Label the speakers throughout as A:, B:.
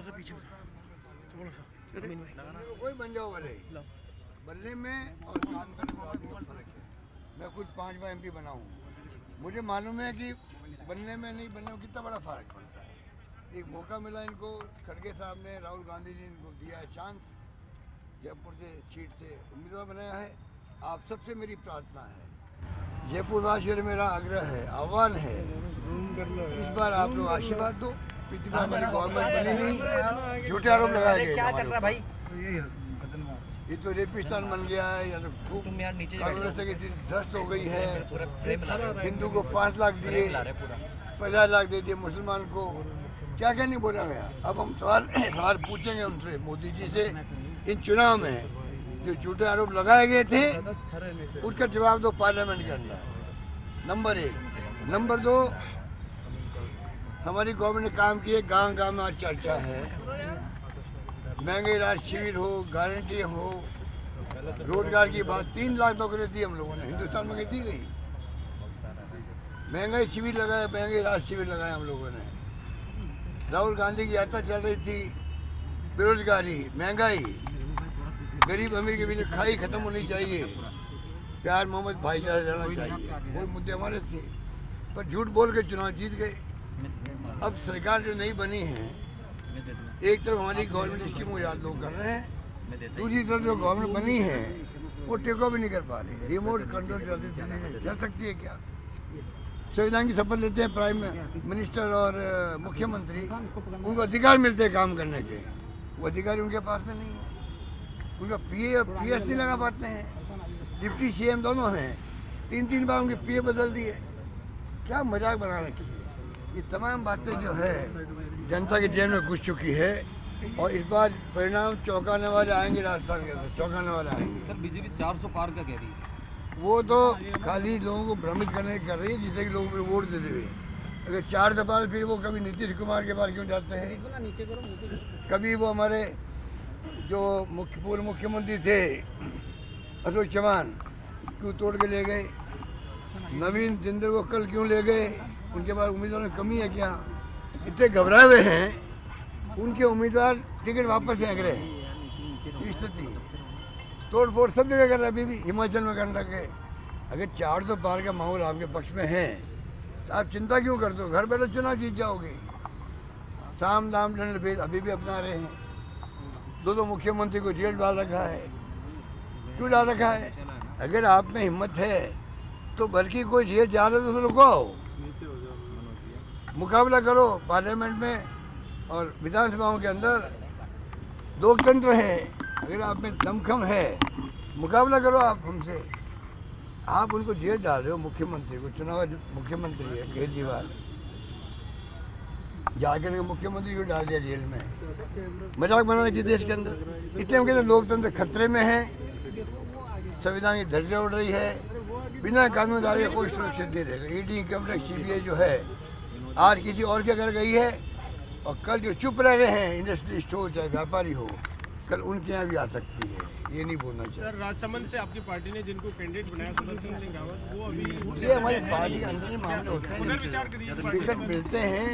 A: सा पीछे थोड़ा सा अमीन भाई
B: कोई बन जाओ भले बनने में और काम करने में बहुत फर्क है। मैं खुद 5 बार MP बना हूँ, मुझे मालूम है कि बनने में नहीं बनने में कितना बड़ा फर्क पड़ता है। एक मौका मिला इनको, खड़गे साहब ने, राहुल गांधी जी इनको दिया है चांस, जयपुर से सीट से उम्मीदवार बनाया है। आप सबसे मेरी प्रार्थना है, जयपुर वासियों से मेरा आग्रह है, आह्वान है, इस बार आप लोग आशीर्वाद दो। पिछली बार हमारी गवर्नमेंट बनी नहीं, झूठे आरोप लगाए गए।
C: क्या कर रहा भाई?
B: ये तो रेपिस्तान बन गया है, या तो खूब कानून की ध्वस्त हो गई है। हिंदू को 5 लाख दिए, 50 लाख दे दिए मुसलमान को, क्या क्या नहीं बोला गया। अब हम सवाल पूछेंगे उनसे, मोदी जी से, इन चुनाव में जो झूठे आरोप लगाए गए थे उसका जवाब दो पार्लियामेंट के अंदर। नंबर 1। नंबर 2, हमारी गवर्नमेंट ने काम किए, गांव गांव में आज चर्चा है। महंगे इलाज शिविर हो, गारंटी हो, रोजगार की बात, 3 लाख नौकरी दी हम लोगों ने, हिंदुस्तान में दी गई। महंगाई शिविर लगाया, महंगे इलाज शिविर लगाया हम लोगों ने। राहुल गांधी की यात्रा चल रही थी, बेरोजगारी, महंगाई, गरीब अमीर के बीच खाई खत्म होनी चाहिए, प्यार मोहब्बत भाईचारा रहना चाहिए, वो मुद्दे हमारे थे। पर झूठ बोल के चुनाव जीत गए। अब सरकार जो नई बनी है, एक तरफ हमारी गवर्नमेंट स्कीम याद लोग कर रहे हैं, दूसरी तरफ जो गवर्नमेंट बनी है वो टेको भी नहीं कर पा रही। रिमोट कंट्रोल चल सकती है क्या? संविधान की शपथ लेते हैं प्राइम मिनिस्टर और मुख्यमंत्री, उनको अधिकार मिलते हैं काम करने के, वो अधिकार उनके पास में नहीं है। उनका PA और PS नहीं लगा पाते हैं। डिप्टी CM दोनों हैं, 3 बार उनके PA बदल दिए। क्या मजाक बना रखी है। ये तमाम बातें जो है जनता के जेब में घुस चुकी है, और इस बार परिणाम चौंकाने वाले आएंगे। राजस्थान के अंदर चौंकाने वाले आएंगे।
C: सर बीजेपी 400 पार का कह रही है।
B: वो तो खाली लोगों को भ्रमित करने कर रही है, जिससे कि लोग फिर वोट दे देवे। अगर 4 दफा फिर वो कभी नीतीश कुमार के पास क्यों जाते हैं, कभी वो हमारे जो पूर्व मुख्यमंत्री थे अशोक चौहान क्यों तोड़ के ले गए, नवीन जिंदल को कल क्यों ले गए, उनके पास उम्मीदवारों में कमी है क्या? इतने घबराए हुए हैं, उनके उम्मीदवार टिकट वापस फेंक रहे हैं। स्थिति तोड़ फोड़ सब जगह कर रहे हैं, अभी भी हिमाचल में करने लगे। अगर 400 पार का माहौल आपके पक्ष में है तो आप चिंता क्यों करते हो? घर बैठे चुनाव जीत जाओगे। साम दाम दंड भेद अभी भी अपना रहे हैं। 2 मुख्यमंत्री को जेल डाल रखा है, क्यों डाल रखा है? अगर आप में हिम्मत है तो बल्कि कोई जेल जा रहे तो रुको, मुकाबला करो पार्लियामेंट में और विधानसभाओं के अंदर। लोकतंत्र है, अगर आप में दमखम है मुकाबला करो आप हमसे। आप उनको जेल डाल रहे हो, मुख्यमंत्री को, चुनाव मुख्यमंत्री है केजरीवाल, जाकर के मुख्यमंत्री को डाल दिया जेल में। मजाक बनाने की देश के अंदर। इसलिए हम कहते हैं लोकतंत्र खतरे में है, संविधान की धज्जियां उड़ रही है, बिना कानूनदारी कोई सुरक्षित नहीं रहेगा। ED, इनकम टैक्स, CBI जो है आज किसी और के घर गई है, और कल जो चुप रह रहे हैं इंडस्ट्रियलिस्ट हो चाहे व्यापारी हो, कल उनके यहाँ भी आ सकती है। ये नहीं बोलना चाहिए।
A: सर राजसमंद से आपकी पार्टी ने जिनको कैंडिडेट बनाया सुदर्शन सिंह रावत, वो अभी
B: ये हमारी पार्टी के अंदर मामले होते हैं।
A: पुनर्विचार करिए।
B: टिकट मिलते हैं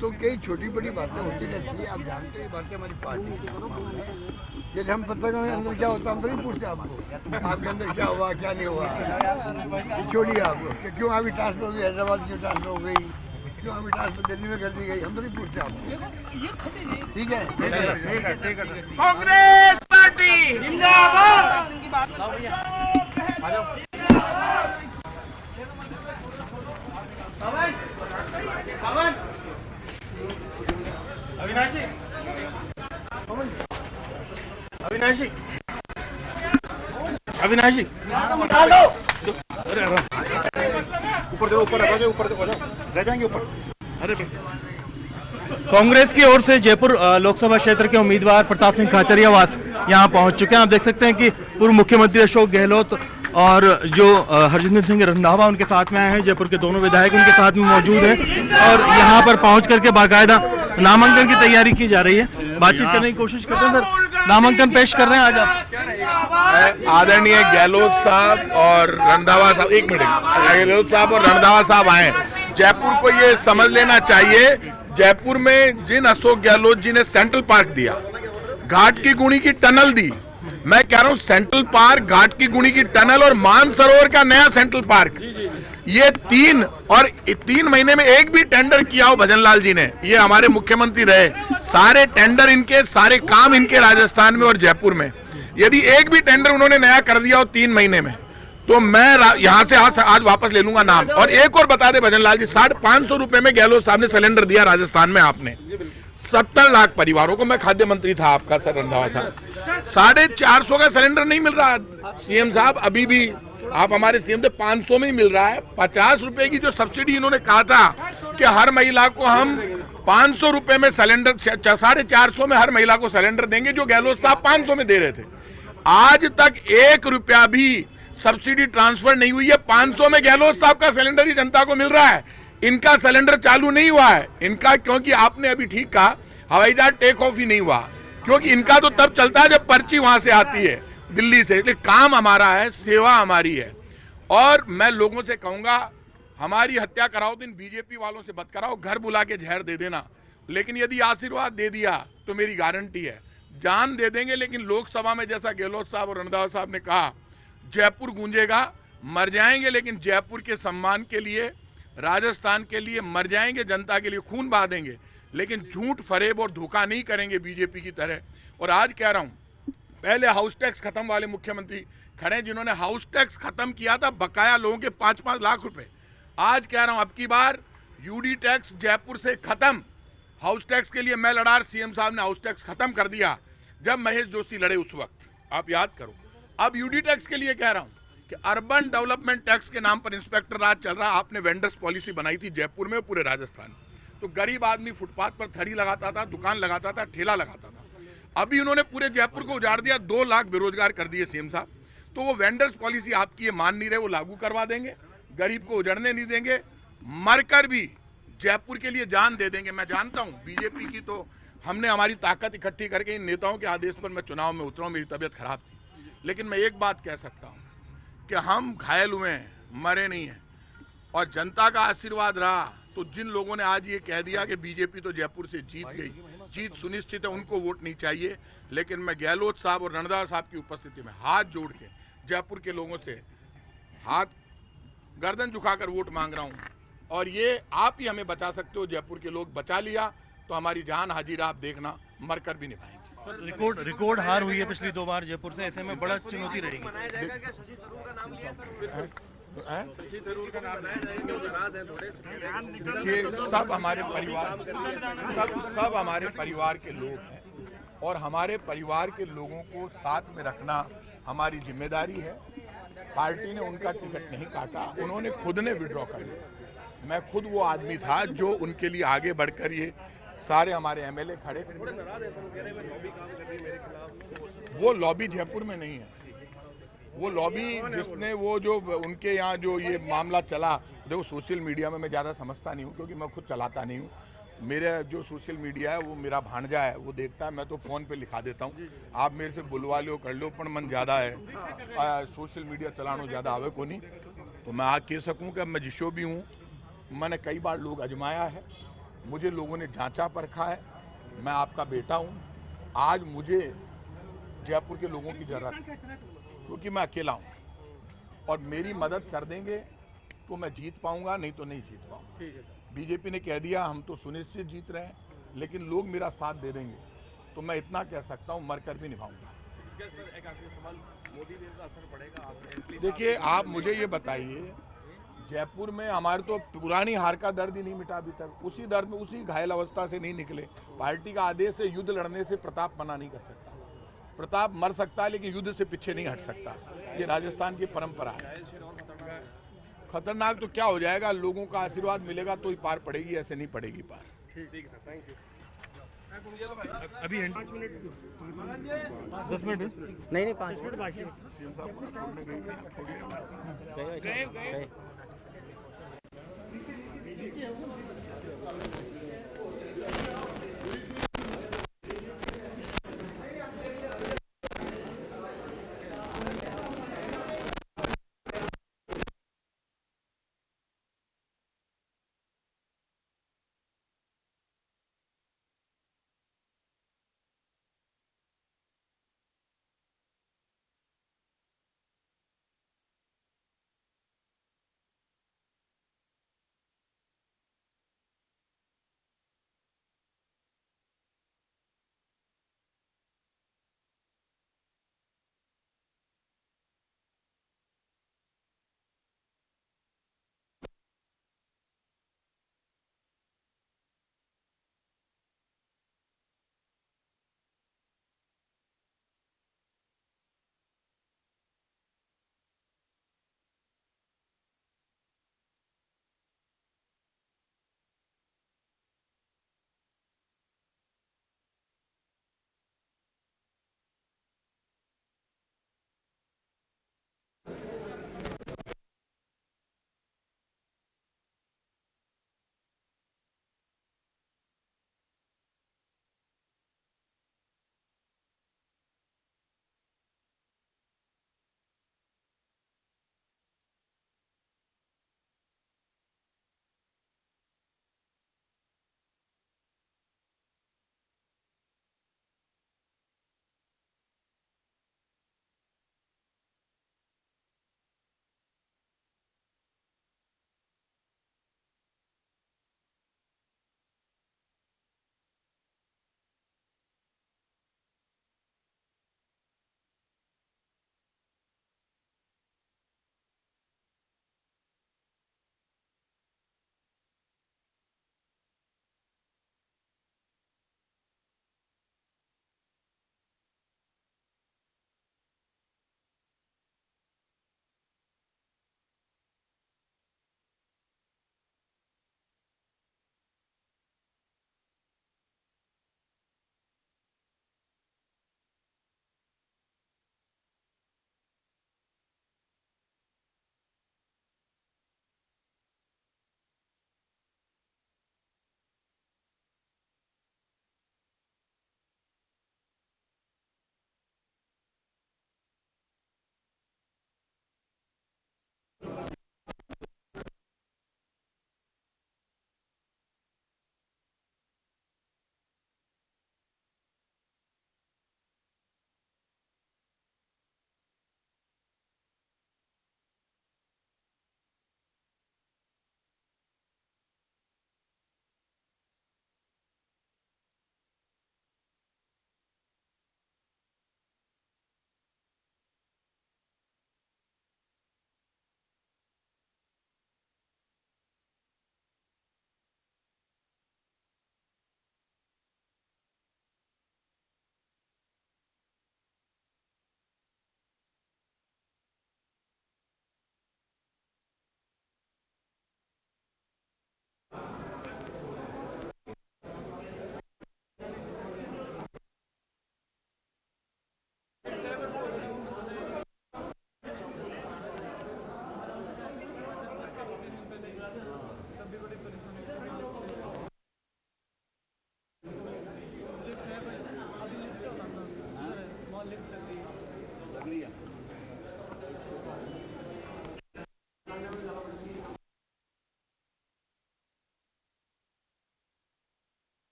B: तो कई छोटी बड़ी बातें होती रहती है, आप जानते हैं बातें हमारी पार्टी के मामले हैं। यदि हम पत्रकारों के अंदर क्या होता है हम तो नहीं पूछते आपको, आपके अंदर क्या हुआ क्या नहीं हुआ, छोड़िए आपको कि क्यों अभी ट्रांसफर हो गई, हैदराबाद क्यों ट्रांसफर हो गई, क्यों अभी ट्रांसफर दिल्ली में कर दी गई, हम तो नहीं पूछते आपको। ठीक है,
A: कांग्रेस पार्टी जिंदाबाद। अविनाशी अविनाशी अविनाशी ऊपर देखो, ऊपर रखो, ऊपर देखो, रह जाएंगे ऊपर। अरे कांग्रेस की ओर से जयपुर लोकसभा क्षेत्र के उम्मीदवार प्रताप सिंह खाचरियावास यहां पहुंच चुके हैं। आप देख सकते हैं कि पूर्व मुख्यमंत्री अशोक गहलोत और जो हरजिंदर सिंह रंधावा उनके साथ में आए हैं, जयपुर के दोनों विधायक उनके साथ में मौजूद हैं, और यहां पर पहुंच करके बाकायदा नामांकन की तैयारी की जा रही है। बातचीत करने की कोशिश करते हैं। सर नामांकन पेश कर रहे हैं आज आप?
D: आदरणीय गहलोत साहब और रंधावा साहब, एक मिनट, गहलोत साहब और रंधावा साहब आए। जयपुर को ये समझ लेना चाहिए, जयपुर में जिन अशोक गहलोत जी ने सेंट्रल पार्क दिया, घाट की गुणी की टनल दी, मैं कह रहा हूं सेंट्रल पार्क, घाट की गुणी की टनल और मानसरोवर का नया सेंट्रल पार्क, ये 3 महीने में एक भी टेंडर किया हो भजनलाल जी ने, ये हमारे मुख्यमंत्री रहे, सारे टेंडर इनके, सारे काम इनके राजस्थान में और जयपुर में, यदि एक भी टेंडर उन्होंने नया कर दिया हो 3 महीने में, तो मैं यहां से आज वापस ले लूंगा नाम। और एक और बता दे भजनलाल जी, 550 रुपए में गहलोत साहब ने सिलेंडर दिया राजस्थान में, आपने 70 लाख परिवारों को, मैं खाद्य मंत्री था आपका सर रंधावा साहब, 450 का सिलेंडर नहीं मिल रहा सीएम साहब, अभी भी आप हमारे सीएम थे, 500 में ही मिल रहा है। 50 रुपए की जो सब्सिडी इन्होंने कहा था कि हर महिला को हम 500 रुपए में सिलेंडर, 450 में हर महिला को सिलेंडर देंगे, जो गहलोत साहब 500 में दे रहे थे, आज तक 1 रुपया भी सब्सिडी ट्रांसफर नहीं हुई है। 500 में गहलोत साहब का सिलेंडर ही जनता को मिल रहा है, इनका सिलेंडर चालू नहीं हुआ है इनका, क्योंकि आपने अभी ठीक कहा हवाई जहाज टेक ऑफ ही नहीं हुआ, क्योंकि इनका तो तब चलता है जब पर्ची वहां से आती है दिल्ली से। लेकिन काम हमारा है, सेवा हमारी है, और मैं लोगों से कहूंगा हमारी हत्या कराओ तो इन बीजेपी वालों से मत कराओ, घर बुला के जहर दे देना, लेकिन यदि आशीर्वाद दे दिया तो मेरी गारंटी है जान दे देंगे। लेकिन लोकसभा में जैसा गहलोत साहब और रंधावा साहब ने कहा, जयपुर गूंजेगा, मर जाएंगे, लेकिन जयपुर के सम्मान के लिए, राजस्थान के लिए मर जाएंगे, जनता के लिए खून बहा देंगे, लेकिन झूठ फरेब और धोखा नहीं करेंगे बीजेपी की तरह। और आज कह रहा हूं, पहले हाउस टैक्स खत्म वाले मुख्यमंत्री खड़े, जिन्होंने हाउस टैक्स खत्म किया था बकाया लोगों के 5-5 लाख रुपए, आज कह रहा हूं अब की बार यूडी टैक्स जयपुर से खत्म। हाउस टैक्स के लिए मैं लड़ा, सीएम साहब ने हाउस टैक्स खत्म कर दिया जब महेश जोशी लड़े उस वक्त, आप याद करो। अब यूडी टैक्स के लिए कह रहा हूं कि अर्बन डेवलपमेंट टैक्स के नाम पर इंस्पेक्टर राज चल रहा। आपने वेंडर्स पॉलिसी बनाई थी जयपुर में, पूरे राजस्थान, तो गरीब आदमी फुटपाथ पर थड़ी लगाता था, दुकान लगाता था, ठेला लगाता था। अभी उन्होंने पूरे जयपुर को उजाड़ दिया, 2 लाख बेरोजगार कर दिए सीएम साहब। तो वो वेंडर्स पॉलिसी आपकी ये मान नहीं रहे, वो लागू करवा देंगे, गरीब को उजड़ने नहीं देंगे, मरकर भी जयपुर के लिए जान दे देंगे। मैं जानता हूं बीजेपी की, तो हमने हमारी ताकत इकट्ठी करके इन नेताओं के आदेश पर मैं चुनाव में उतरा हूं, मेरी तबीयत खराब थी, लेकिन मैं एक बात कह सकता हूं कि हम घायल हुए हैं, मरे नहीं हैं, और जनता का आशीर्वाद रहा। तो जिन लोगों ने आज ये कह दिया कि बीजेपी तो जयपुर से जीत गई, जीत सुनिश्चित है, उनको वोट नहीं चाहिए, लेकिन मैं गहलोत साहब और रंधावा साहब की उपस्थिति में हाथ जोड़ के जयपुर के लोगों से हाथ गर्दन झुकाकर वोट मांग रहा हूं, और ये आप ही हमें बचा सकते हो। जयपुर के लोग बचा लिया तो हमारी जान हाजिर, आप देखना, मरकर भी निभाएंगे।
A: रिकॉर्ड हार हुई है पिछली 2 बार जयपुर से, ऐसे में बड़ा चुनौती रहेगी।
D: देखिए, सब हमारे परिवार, सब हमारे परिवार के लोग हैं, और हमारे परिवार के लोगों को साथ में रखना हमारी जिम्मेदारी है। पार्टी ने उनका टिकट नहीं काटा, उन्होंने खुद ने विड्रॉ कर लिया। मैं खुद वो आदमी था जो उनके लिए आगे बढ़कर, ये सारे हमारे एमएलए खड़े, वो लॉबी जयपुर में नहीं है, वो लॉबी जिसने वो जो उनके यहाँ जो ये मामला चला, देखो सोशल मीडिया में मैं ज़्यादा समझता नहीं हूँ, क्योंकि मैं खुद चलाता नहीं हूँ। मेरा जो सोशल मीडिया है वो मेरा भांजा है, वो देखता है, मैं तो फ़ोन पे लिखा देता हूँ, आप मेरे से बुलवा लो कर लो, पर मन ज़्यादा है, सोशल मीडिया चलाना ज़्यादा आवे को नहीं। तो मैं आज कह सकूँ कि मैं जिसो भी हूँ, मैंने कई बार लोग आजमाया है, मुझे लोगों ने जांचा परखा है, मैं आपका बेटा हूँ। आज मुझे जयपुर के लोगों की ज़रूरत है, क्योंकि मैं अकेला हूँ, और मेरी मदद कर देंगे तो मैं जीत पाऊंगा, नहीं तो नहीं जीत पाऊंगा। बीजेपी ने कह दिया हम तो सुनिश्चित जीत रहे हैं, लेकिन लोग मेरा साथ दे देंगे, तो मैं इतना कह सकता हूँ, मरकर भी निभाऊंगा। देखिए, आप मुझे ये बताइए, जयपुर में हमारे तो पुरानी हार का दर्द ही नहीं मिटा अभी तक, उसी दर्द में, उसी घायल अवस्था से नहीं निकले। पार्टी का आदेश है, युद्ध लड़ने से प्रताप मना नहीं कर सकता, प्रताप मर सकता है लेकिन युद्ध से पीछे नहीं हट सकता, ये राजस्थान की परंपरा है। खतरनाक तो क्या हो जाएगा, लोगों का आशीर्वाद मिलेगा तो ही पार पड़ेगी, ऐसे नहीं पड़ेगी पार।
A: ठीक है सर, थैंक यू। अभी 10 मिनट
C: नहीं 5 मिनट बाकी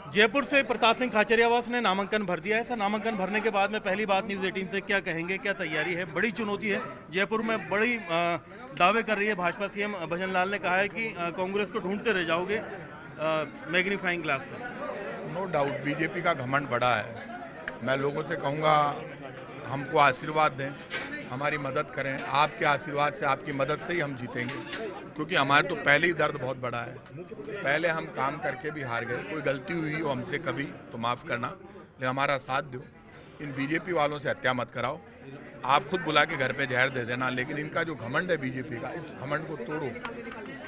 A: जयपुर से प्रताप सिंह खाचरियावास ने नामांकन भर दिया है। था नामांकन भरने के बाद में पहली बात न्यूज़ 18 से क्या कहेंगे, क्या तैयारी है? बड़ी चुनौती है जयपुर में, बड़ी दावे कर रही है भाजपा। सीएम भजन लाल ने कहा है कि कांग्रेस को ढूंढते रह जाओगे मैग्नीफाइंग ग्लास से।
D: नो डाउट बीजेपी का घमंड बड़ा है। मैं लोगों से कहूँगा हमको आशीर्वाद दें, हमारी मदद करें। आपके आशीर्वाद से, आपकी मदद से ही हम जीतेंगे, क्योंकि हमारे तो पहले ही दर्द बहुत बड़ा है। पहले हम काम करके भी हार गए। कोई गलती हुई हो हमसे कभी तो माफ़ करना, लेकिन हमारा साथ दो। इन बीजेपी वालों से हत्या मत कराओ। आप खुद बुला के घर पे जहर दे देना, लेकिन इनका जो घमंड है बीजेपी का, इस घमंड को तोड़ो।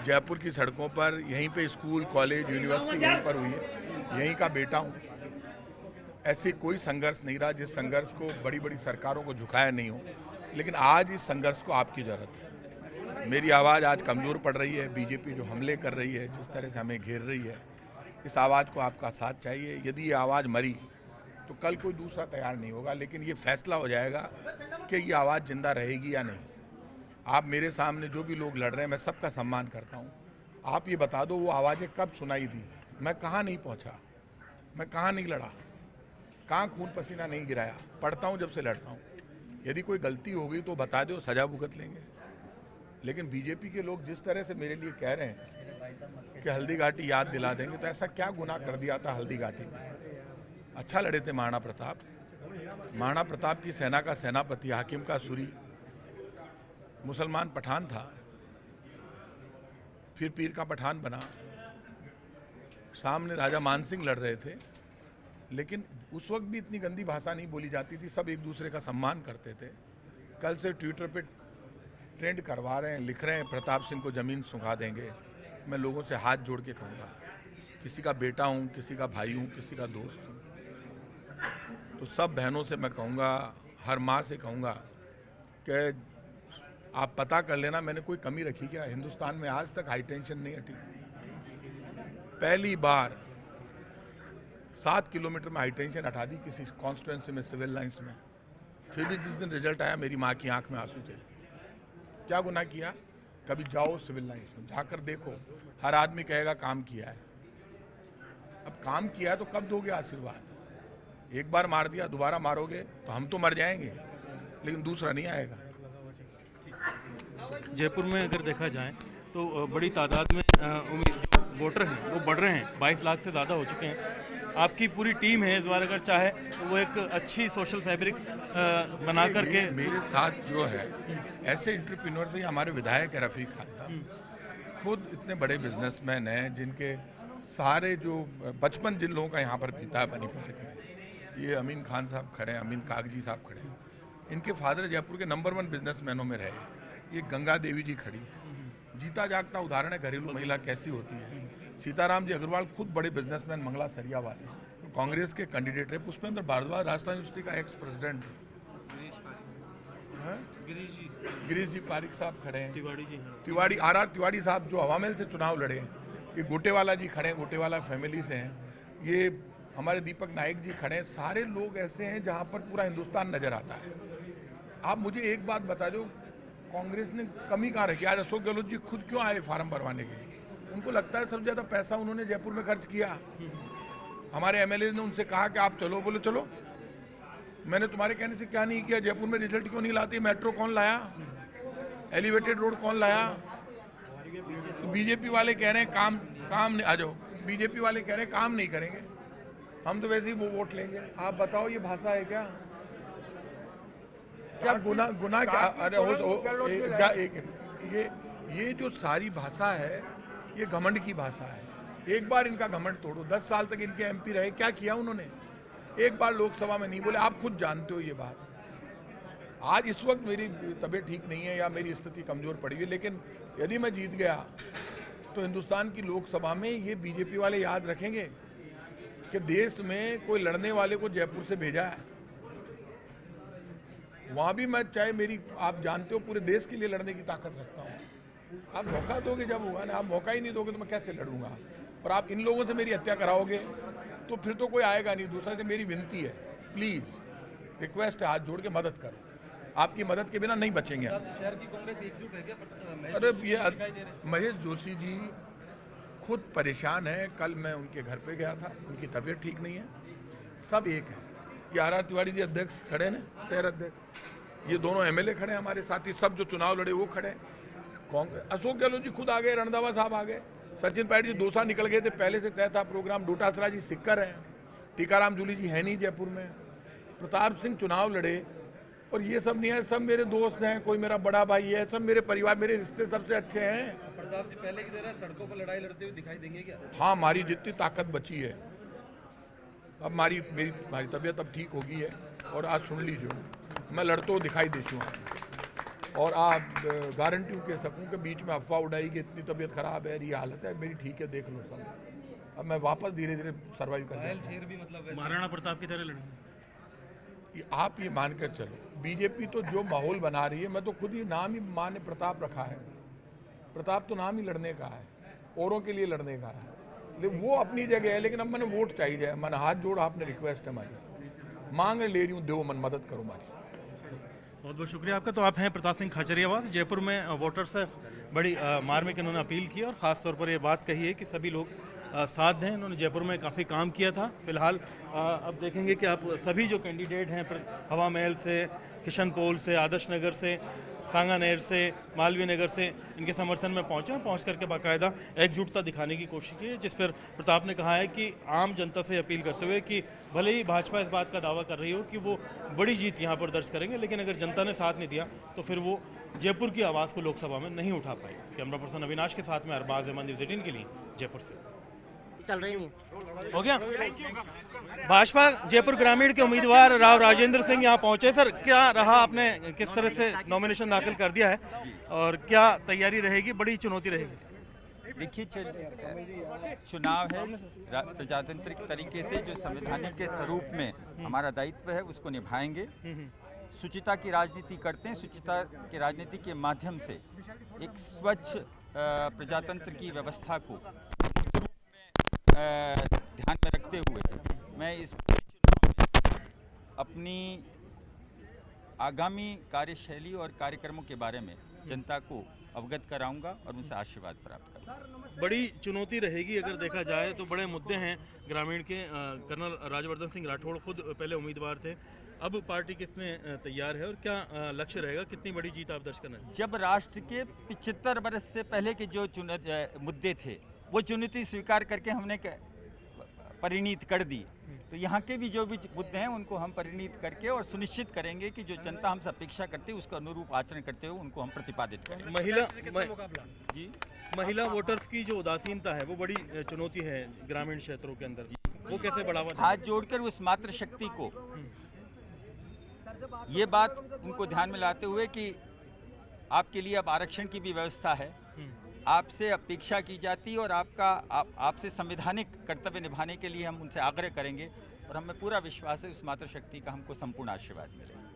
D: जयपुर की सड़कों पर यहीं पे स्कूल, कॉलेज, यूनिवर्सिटी यहीं पर हुई है। यहीं का बेटा हूँ। ऐसी कोई संघर्ष नहीं रहा जिस संघर्ष को बड़ी बड़ी सरकारों को झुकाया नहीं हो, लेकिन आज इस संघर्ष को आपकी ज़रूरत है। मेरी आवाज़ आज कमज़ोर पड़ रही है। बीजेपी जो हमले कर रही है, जिस तरह से हमें घेर रही है, इस आवाज़ को आपका साथ चाहिए। यदि ये आवाज़ मरी तो कल कोई दूसरा तैयार नहीं होगा, लेकिन ये फैसला हो जाएगा कि ये आवाज़ जिंदा रहेगी या नहीं। आप मेरे सामने जो भी लोग लड़ रहे हैं, मैं सबका सम्मान करता हूँ। आप ये बता दो वो आवाज़ें कब सुनाई दी, मैं कहाँ नहीं पहुँचा, मैं कहाँ नहीं लड़ा, कहाँ खून पसीना नहीं गिराया। पढ़ता हूँ जब से लड़ रहा हूँ। यदि कोई गलती हो गई तो बता दो, सजा भुगत लेंगे। लेकिन बीजेपी के लोग जिस तरह से मेरे लिए कह रहे हैं कि हल्दी घाटी याद दिला देंगे, तो ऐसा क्या गुनाह कर दिया था हल्दी घाटी में? अच्छा लड़े थे महाराणा प्रताप। महाराणा प्रताप की सेना का सेनापति, हाकिम का सूरी, मुसलमान पठान था, फिर पीर का पठान बना। सामने राजा मान सिंह लड़ रहे थे, लेकिन उस वक्त भी इतनी गंदी भाषा नहीं बोली जाती थी। सब एक दूसरे का सम्मान करते थे। कल से ट्विटर पे ट्रेंड करवा रहे हैं, लिख रहे हैं प्रताप सिंह को ज़मीन सुखा देंगे। मैं लोगों से हाथ जोड़ के कहूँगा, किसी का बेटा हूँ, किसी का भाई हूँ, किसी का दोस्त हूँ, तो सब बहनों से मैं कहूँगा, हर माँ से कहूँगा कि आप पता कर लेना मैंने कोई कमी रखी क्या? हिंदुस्तान में आज तक हाई टेंशन नहीं हटी। पहली बार 7 किलोमीटर में हाई टेंशन हटा दी किसी कॉन्स्टिट्यूंसी में, सिविल लाइंस में। फिर भी जिस दिन रिजल्ट आया मेरी माँ की आंख में आंसू थे। क्या गुनाह किया? कभी जाओ सिविल लाइंस में, जाकर देखो, हर आदमी कहेगा काम किया है। अब काम किया है तो कब दोगे आशीर्वाद? एक बार मार दिया, दोबारा मारोगे तो हम तो मर जाएंगे, लेकिन दूसरा नहीं आएगा।
A: जयपुर में अगर देखा जाए तो बड़ी तादाद में जो वोटर हैं वो बढ़ रहे हैं, 22 लाख से ज़्यादा हो चुके हैं। आपकी पूरी टीम है इस बार, अगर चाहे तो वो एक अच्छी सोशल फैब्रिक बना करके।
D: मेरे साथ जो है ऐसे एंटरप्रेन्योर थे, हमारे विधायक है रफ़ीक खान साहब, खुद इतने बड़े बिजनेसमैन हैं जिनके सारे जो बचपन जिन लोगों का यहाँ पर बीता है बनी पार्क में। ये अमीन खान साहब खड़े हैं, अमीन कागजी साहब खड़े हैं, इनके फादर जयपुर के नंबर 1 बिजनेसमैनों में रहे। ये गंगा देवी जी खड़ी, जीता जागता उदाहरण है घरेलू महिला कैसी होती है। सीताराम जी अग्रवाल खुद बड़े बिजनेसमैन, मंगला सरिया वाले, तो कांग्रेस के कैंडिडेट रहे। पुष्पेंद्र भारद्वाज राजस्थान यूनिवर्सिटी का एक्स प्रेसिडेंट, गिरीश जी पारिक साहब खड़े हैं, तिवाड़ी आर तिवाड़ी साहब जो हवामेल से चुनाव लड़े हैं। ये गोटेवाला जी खड़े हैं, गोटेवाला फैमिली से हैं। ये हमारे दीपक नाइक जी खड़े हैं। सारे लोग ऐसे हैं जहाँ पर पूरा हिंदुस्तान नजर आता है। आप मुझे एक बात बता दो, कांग्रेस ने कमी कहाँ रखी? आज अशोक गहलोत जी खुद क्यों आए फार्म भरवाने के लिए? उनको लगता है सबसे ज़्यादा पैसा उन्होंने जयपुर में खर्च किया। हमारे एमएलए ने उनसे कहा कि आप चलो, बोले चलो। मैंने तुम्हारे कहने से क्या नहीं किया? जयपुर में रिजल्ट क्यों नहीं लाती? मेट्रो कौन लाया? एलिवेटेड रोड कौन लाया? तो बीजेपी वाले कह रहे हैं काम नहीं, आ जाओ। बीजेपी वाले कह रहे हैं काम नहीं करेंगे, हम तो वैसे ही वो वोट लेंगे। आप बताओ ये भाषा है क्या? क्या गुना क्या? अरे ये जो सारी भाषा है ये घमंड की भाषा है। एक बार इनका घमंड तोड़ो। 10 साल तक इनके एमपी रहे, क्या किया उन्होंने? एक बार लोकसभा में नहीं बोले। आप खुद जानते हो ये बात। आज इस वक्त मेरी तबीयत ठीक नहीं है या मेरी स्थिति कमजोर पड़ी है, लेकिन यदि मैं जीत गया तो हिंदुस्तान की लोकसभा में ये बीजेपी वाले याद रखेंगे कि देश में कोई लड़ने वाले को जयपुर से भेजा है। वहाँ भी मैं, चाहे मेरी, आप जानते हो, पूरे देश के लिए लड़ने की ताकत रखता हूँ। आप मौका दोगे जब होगा ना। आप मौका ही नहीं दोगे तो मैं कैसे लड़ूंगा? और आप इन लोगों से मेरी हत्या कराओगे तो फिर तो कोई आएगा नहीं। दूसरा से मेरी विनती है, प्लीज़ रिक्वेस्ट है, हाथ जोड़ के मदद करो। आपकी मदद के बिना नहीं बचेंगे।
C: शहर की कांग्रेस एकजुट है क्या?
D: अरे ये महेश जोशी जी खुद परेशान हैं। कल मैं उनके घर पे गया था, उनकी तबीयत ठीक नहीं है। सब एक हैं। ये आर तिवारी जी अध्यक्ष खड़े हैं, शहर अध्यक्ष, ये दोनों एमएलए खड़े हैं हमारे साथी, सब जो चुनाव लड़े वो खड़े हैं। कांग्रेस अशोक गहलोत जी खुद आ गए, रणदावा साहब आ गए, सचिन पायलट जी 2 साल निकल गए थे, पहले से तय था प्रोग्राम। डोटासरा जी सिक्कर हैं, टीकाराम जूली जी है नहीं जयपुर में, प्रताप सिंह चुनाव लड़े, और ये सब नहीं है, सब मेरे दोस्त हैं, कोई मेरा बड़ा भाई है, सब मेरे परिवार, मेरे रिश्ते सबसे अच्छे हैं।
C: प्रताप जी पहले की तरह सड़कों पर लड़ाई लड़ते हुए दिखाई देंगे क्या?
D: हाँ, हमारी जितनी ताकत बची है, अब हमारी तबीयत अब ठीक होगी है, और आज सुन लीजिए मैं लड़ते हुए दिखाई देती हूँ, और आप गारंटी कह सकूँ कि बीच में अफवाह उड़ाई कि इतनी तबीयत खराब है, ये हालत है मेरी, ठीक है देख लो सब। अब मैं वापस धीरे धीरे सर्वाइव कर रहा
C: शेर भी मतलब
A: महाराणा प्रताप की तरह लड़ेंगे।
D: आप ये मान कर चलो, बीजेपी तो जो माहौल बना रही है, मैं तो खुद ही नाम ही मां ने प्रताप रखा है। प्रताप तो नाम ही लड़ने का है, औरों के लिए लड़ने का है, लेकिन वो अपनी जगह है। लेकिन अब मैंने वोट चाहिए, मैंने हाथ जोड़, आपने रिक्वेस्ट है हमारी, मांग ले रही हूँ, दो मन मदद करो हमारी।
A: बहुत बहुत शुक्रिया आपका। तो आप हैं प्रताप सिंह खाचरियावास। जयपुर में वोटर से बड़ी मार्मिक इन्होंने अपील की और ख़ास तौर पर ये बात कही है कि सभी लोग साथ दें। इन्होंने जयपुर में काफ़ी काम किया था। फिलहाल अब देखेंगे कि आप सभी जो कैंडिडेट हैं, हवा महल से, किशन पोल से, आदर्श नगर से, सांगानेर से, मालवीय नगर से, इनके समर्थन में पहुंचे, पहुंच करके बाकायदा एकजुटता दिखाने की कोशिश की है, जिस पर प्रताप ने कहा है कि आम जनता से अपील करते हुए कि भले ही भाजपा इस बात का दावा कर रही हो कि वो बड़ी जीत यहाँ पर दर्ज करेंगे, लेकिन अगर जनता ने साथ नहीं दिया तो फिर वो जयपुर की आवाज़ को लोकसभा में नहीं उठा पाएगी। कैमरा पर्सन अविनाश के साथ में अरबाज अहमद, न्यूज़ 18 के लिए जयपुर से।
E: चल रही नहीं
A: हो गया। भाजपा जयपुर ग्रामीण के उम्मीदवार राव राजेंद्र सिंह यहाँ पहुंचे। सर, क्या रहा, आपने किस तरह से नॉमिनेशन दाखिल कर दिया है और क्या तैयारी रहेगी, बड़ी चुनौती रहेगी?
F: देखिए, चुनाव है, प्रजातांत्रिक तरीके से जो संवैधानिक के स्वरूप में हमारा दायित्व है उसको निभाएंगे। शुचिता की राजनीति करते हैं, शुचिता की राजनीति के माध्यम से एक स्वच्छ प्रजातंत्र की व्यवस्था को ध्यान में रखते हुए मैं इस चुनाव में अपनी आगामी कार्यशैली और कार्यक्रमों के बारे में जनता को अवगत कराऊंगा और उनसे आशीर्वाद प्राप्त करूंगा।
A: बड़ी चुनौती रहेगी अगर देखा जाए तो। बड़े मुद्दे हैं ग्रामीण के। कर्नल राज्यवर्धन सिंह राठौड़ खुद पहले उम्मीदवार थे, अब पार्टी किसमें तैयार है और क्या लक्ष्य रहेगा, कितनी बड़ी जीत आप दर्ज करना है?
F: जब राष्ट्र के 75 वर्ष से पहले के जो मुद्दे थे वो चुनौती स्वीकार करके हमने परिणीत कर दी, तो यहाँ के भी जो भी मुद्दे हैं उनको हम परिणीत करके और सुनिश्चित करेंगे कि जो जनता हमसे अपेक्षा करती है उसका अनुरूप आचरण करते हुए उनको हम प्रतिपादित करेंगे।
A: महिला वोटर्स की जो उदासीनता है वो बड़ी चुनौती है ग्रामीण क्षेत्रों के अंदर, वो कैसे बढ़ावा?
F: हाथ जोड़कर उस मातृ शक्ति को ये बात उनको ध्यान में लाते हुए कि आपके लिए अब आरक्षण की भी व्यवस्था है, आपसे अपेक्षा की जाती है और आपसे संवैधानिक कर्तव्य निभाने के लिए हम उनसे आग्रह करेंगे और हमें पूरा विश्वास है उस मातृशक्ति का हमको संपूर्ण आशीर्वाद मिलेगा।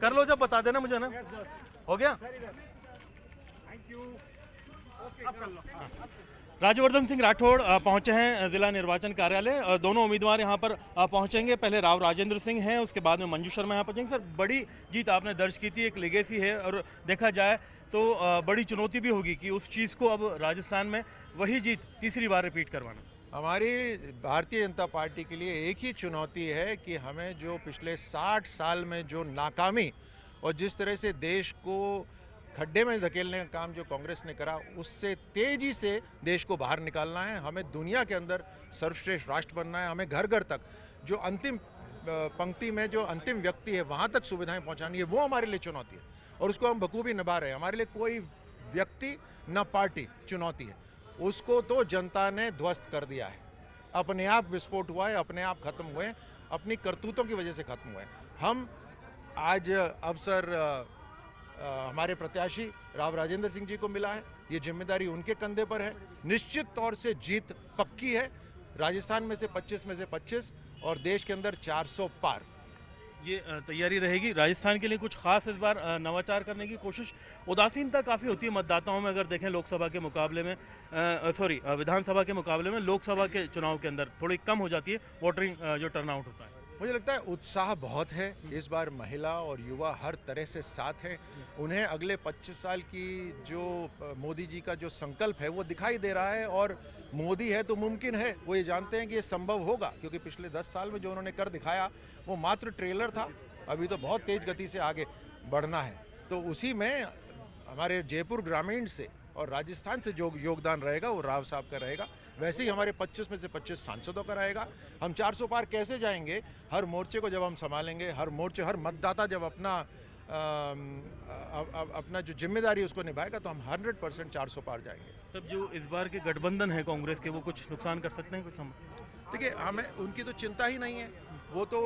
A: कर लो जब बता देना मुझे ना। हो गया। राज्यवर्धन सिंह राठौड़ पहुंचे हैं जिला निर्वाचन कार्यालय और दोनों उम्मीदवार यहां पर पहुंचेंगे। पहले राव राजेंद्र सिंह हैं, उसके बाद में मंजू शर्मा यहां पहुंचेंगे। सर, बड़ी जीत आपने दर्ज की थी, एक लेगेसी है और देखा जाए तो बड़ी चुनौती भी होगी कि उस चीज़ को अब राजस्थान में वही जीत तीसरी बार रिपीट करवाना।
G: हमारी भारतीय जनता पार्टी के लिए एक ही चुनौती है कि हमें जो पिछले 60 साल में जो नाकामी और जिस तरह से देश को खड्डे में धकेलने का काम जो कांग्रेस ने करा, उससे तेजी से देश को बाहर निकालना है। हमें दुनिया के अंदर सर्वश्रेष्ठ राष्ट्र बनना है। हमें घर घर तक जो अंतिम पंक्ति में जो अंतिम व्यक्ति है वहाँ तक सुविधाएं पहुँचानी है, वो हमारे लिए चुनौती है और उसको हम बखूबी निभा रहे हैं। हमारे लिए कोई व्यक्ति न पार्टी चुनौती है, उसको तो जनता ने ध्वस्त कर दिया है। अपने आप विस्फोट हुआ है, अपने आप खत्म हुए हैं, अपनी करतूतों की वजह से खत्म हुए हैं। हम आज अवसर हमारे प्रत्याशी राव राजेंद्र सिंह जी को मिला है, ये जिम्मेदारी उनके कंधे पर है। निश्चित तौर से जीत पक्की है, राजस्थान में से 25 में से 25 और देश के अंदर 400 पार।
A: ये तैयारी रहेगी राजस्थान के लिए कुछ खास इस बार नवाचार करने की कोशिश। उदासीनता काफ़ी होती है मतदाताओं में, अगर देखें लोकसभा के मुकाबले में विधानसभा के मुकाबले में लोकसभा के चुनाव के अंदर थोड़ी कम हो जाती है वोटिंग जो टर्नआउट होता है।
G: मुझे लगता है उत्साह बहुत है इस बार, महिला और युवा हर तरह से साथ हैं। उन्हें अगले 25 साल की जो मोदी जी का जो संकल्प है वो दिखाई दे रहा है, और मोदी है तो मुमकिन है। वो ये जानते हैं कि ये संभव होगा, क्योंकि पिछले 10 साल में जो उन्होंने कर दिखाया वो मात्र ट्रेलर था, अभी तो बहुत तेज गति से आगे बढ़ना है। तो उसी में हमारे जयपुर ग्रामीण से और राजस्थान से जो योगदान रहेगा वो राव साहब का रहेगा। वैसे ही हमारे 25 में से 25 सांसदों का रहेगा। हम 400 पार कैसे जाएंगे? हर मोर्चे को जब हम संभालेंगे, हर मोर्चे, हर मतदाता जब अपना जो जिम्मेदारी उसको निभाएगा, तो हम 100% 400 पार जाएंगे।
A: सब जो इस बार के गठबंधन है कांग्रेस के, वो कुछ नुकसान कर सकते हैं कुछ
G: देखिए, हमें उनकी तो चिंता ही नहीं है। वो तो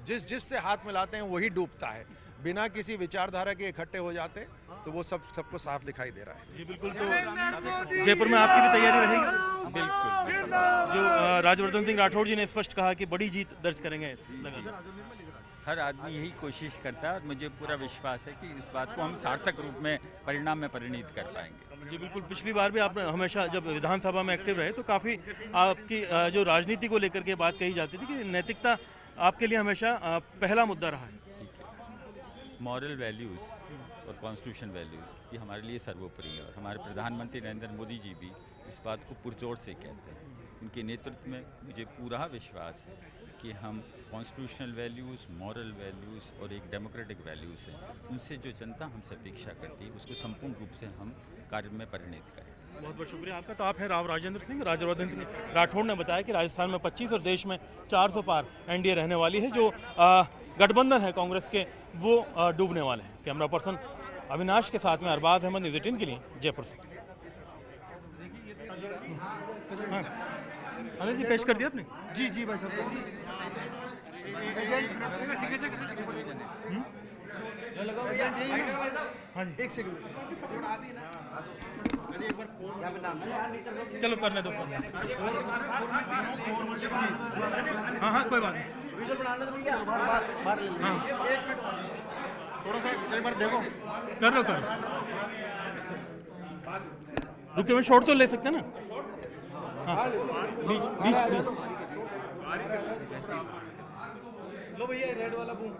G: जिससे हाथ मिलाते हैं वही डूबता है। बिना किसी विचारधारा के इकट्ठे हो जाते हैं, तो वो सबको साफ दिखाई दे रहा है।
A: जी बिल्कुल। तो जयपुर में आपकी भी तैयारी रहेगी?
F: बिल्कुल।
A: जो राजवर्धन सिंह राठौड़ जी ने स्पष्ट कहा कि बड़ी जीत दर्ज करेंगे।
F: हर आदमी यही कोशिश करता है, और मुझे पूरा विश्वास है कि इस बात को हम सार्थक रूप में परिणाम में परिणित कर पाएंगे।
A: जी बिल्कुल। पिछली बार भी आपने हमेशा जब विधानसभा में एक्टिव रहे तो काफ़ी आपकी जो राजनीति को लेकर के बात कही जाती थी कि नैतिकता आपके लिए हमेशा पहला मुद्दा रहा है।
F: मॉरल वैल्यूज़ और कॉन्स्टिट्यूशन वैल्यूज़ ये हमारे लिए सर्वोपरि है, और हमारे प्रधानमंत्री नरेंद्र मोदी जी भी इस बात को पुरजोर से कहते हैं। उनके नेतृत्व में मुझे पूरा विश्वास है कि हम कॉन्स्टिट्यूशनल वैल्यूज़, मॉरल वैल्यूज़ और एक डेमोक्रेटिक वैल्यूज़ हैं, उनसे जो जनता हमसे अपेक्षा करती है उसको संपूर्ण रूप से हम कार्य में परिणित करें।
A: बहुत बहुत शुक्रिया आपका। तो आप हैं राव राजेंद्र सिंह। राजवर्धन सिंह राठौड़ ने बताया कि राजस्थान में 25 और देश में 400 पार एनडीए रहने वाली है। जो गठबंधन है कांग्रेस के, वो डूबने वाले हैं। कैमरा पर्सन अविनाश के साथ में अरबाज अहमद, न्यूज़ 18 के लिए जयपुर से। हाँ अनिल जी, पेश कर दिया आपने?
H: जी जी भाई साहब।
A: हाँ जी,
H: एक सेकंड।
A: चलो करने दो। हाँ हाँ कोई बात नहीं।
H: बाहर ले लो।
A: हाँ
H: एक मिनट थोड़ा सा एक बार देखो।
A: कर लो कर लो। रुके हुए शॉट तो ले सकते हैं ना? हाँ बीच बीच बीच।
C: लो भैया रेड वाला बूम।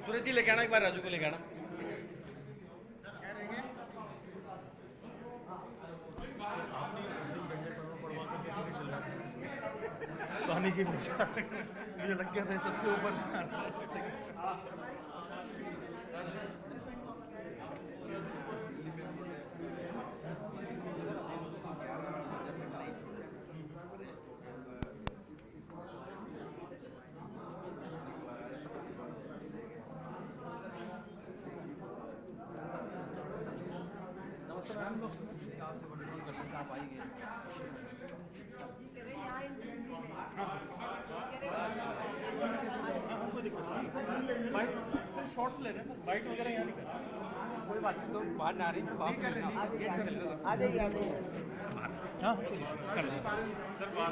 C: सूरज जी लेके आना, एक बार राजू को लेके आना।
A: पानी की मुझे लग गया था सबसे ऊपर। शॉर्ट्स ले रहे हैं सर, बाइट वगैरह यहाँ नहीं कर रहे।
C: कोई बात नहीं, तो बाहर ना आ रही बाहर
H: आ जाइए आ जाइए।
A: हाँ चल सर बाहर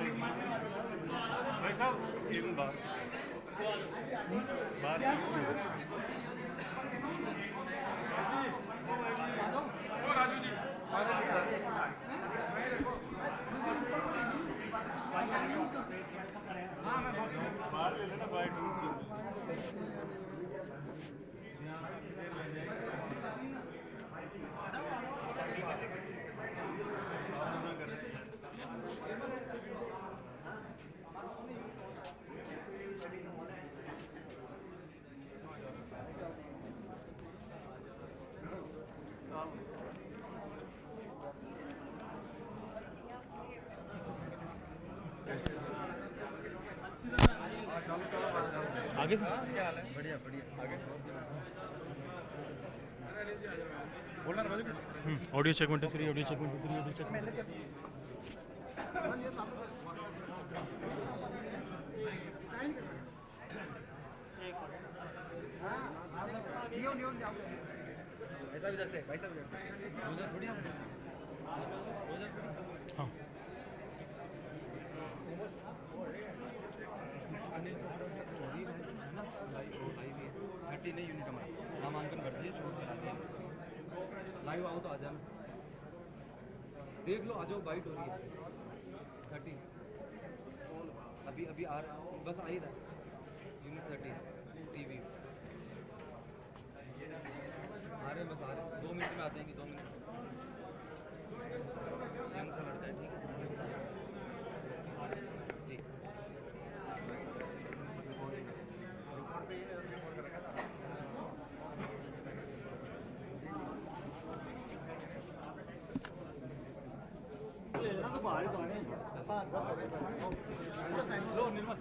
A: भाई साहब एक बाहर राजू जी बाहर ले लेना बाइट। आगे से
C: बढ़िया बढ़िया आगे
A: audio check 1 2 3 audio check 1 2 3 audio check हाँ
C: नहीं यूनिट हमारा नामांकन भर दिए शोर करा दिए लाइव आओ तो आ जाना देख लो आ जाओ बाइट हो रही है 30 अभी अभी आ रहा बस आ ही रहा यूनिट 30 टीवी आ रहे बस आ रहे 2 मिनट में आ जाएंगे 2 मिनट यंग सा लड़का है ठीक है जी लो निर्मल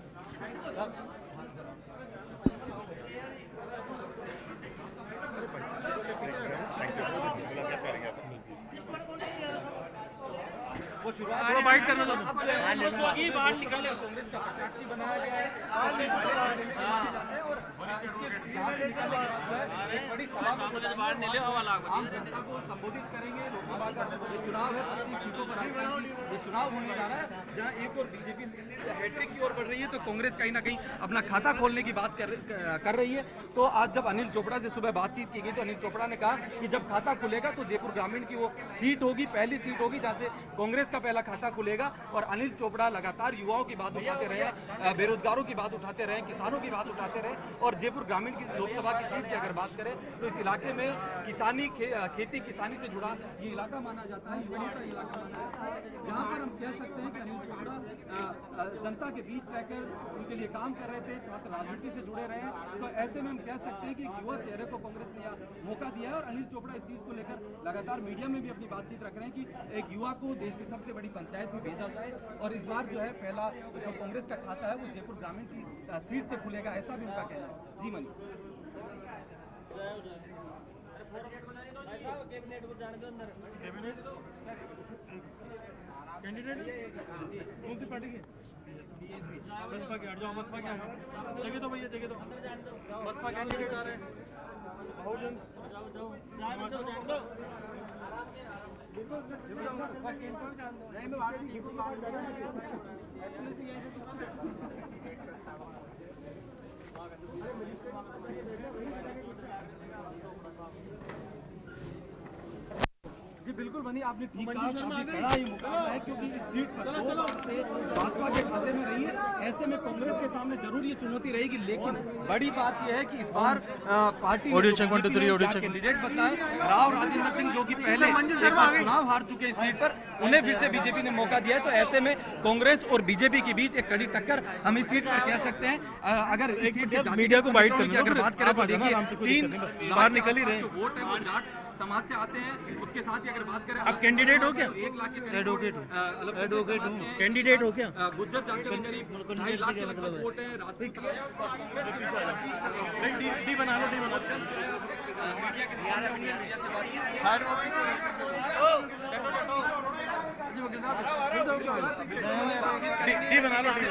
C: वो शुरुआत थोड़ा बाइट करना था बाहर निकल कांग्रेस का प्रत्याशी बनाया गया है और इसके यहाँ से निकलने के बाद जो है एक बड़ी सभा बाहर निकले आम जनता को संबोधित करेंगे। लोकसभा का ये चुनाव है 25 सीटों पर ये चुनाव होने जा रहा है जहाँ एक और बीजेपी हैट्रिक की ओर बढ़ रही है तो कांग्रेस कहीं ना कहीं अपना खाता खोलने की बात कर रही है। तो आज जब अनिल चोपड़ा से सुबह बातचीत की गई तो अनिल चोपड़ा ने कहा कि जब खाता खुलेगा तो जयपुर ग्रामीण की वो सीट होगी, पहली सीट होगी जहाँ से कांग्रेस का पहला खाता खुलेगा। और अनिल चोपड़ा लगातार युवाओं की बात उठाते रहे, बेरोजगारों की बात उठाते रहे, किसानों की बात उठाते रहे। और जयपुर ग्रामीण की लोकसभा की सीट की अगर बात करें तो इस इलाके में किसानी खेती किसानी से जुड़ा ये इलाका माना जाता है, युवाओं का इलाका माना जाता है, जहाँ पर हम कह सकते हैं कि अनिल चोपड़ा जनता के बीच रहकर उनके लिए काम कर रहे थे, छात्र राजनीति से जुड़े रहे हैं। तो ऐसे में हम कह सकते हैं कि युवा चेहरे को कांग्रेस ने मौका दिया है और अनिल चोपड़ा इस चीज को लेकर लगातार मीडिया में भी अपनी बातचीत रख रहे हैं कि एक युवा को देश की सबसे बड़ी पंचायत में भेजा जाए और इस बार जो है पहला जो कांग्रेस का खाता है वो जयपुर ग्रामीण की सीट से खुलेगा, ऐसा भी उनका कहना है। जी मनी
A: कैंडिडेट कौन सी पार्टी की? बसपा के हट जाओ, बसपा के जगह तो भैया जगह तो बसपा कैंडिडेट आ रहे हैं। बहुजन
C: जी बिल्कुल बनी आपने ठीक कहा, काफी बड़ा ये मुकाबला है क्योंकि इस सीट पर 2 बार से भाजपा के खाते में रही है। ऐसे में कांग्रेस के सामने जरूर ये चुनौती रहेगी, लेकिन बड़ी बात यह है कि इस बार पार्टी कैंडिडेट बताए राव राजेंद्र सिंह जो कि पहले एक बार चुनाव हार चुके इस सीट पर, उन्हें फिर से बीजेपी ने मौका दिया है। तो ऐसे में कांग्रेस और बीजेपी के बीच एक कड़ी टक्कर हम इस सीट पर कह सकते हैं। अगर इस सीट के मीडिया को बाइट करने की अगर बात करें तो देखिए 3 बाहर निकल ही रहे जो वोट है वो जाट समाज से आते हैं। उसके साथ ही अगर बात करें आप कैंडिडेट हो क्या? 1 लाख के एडवोकेट कैंडिडेट हो क्या? गुज्जर जाति के करीब 2.5 लाख के लगभग वोट है। राजपूत डी बना लो, डी बना लो। मीडिया के सामने होंगे, मीडिया से बात डी बना लो, डी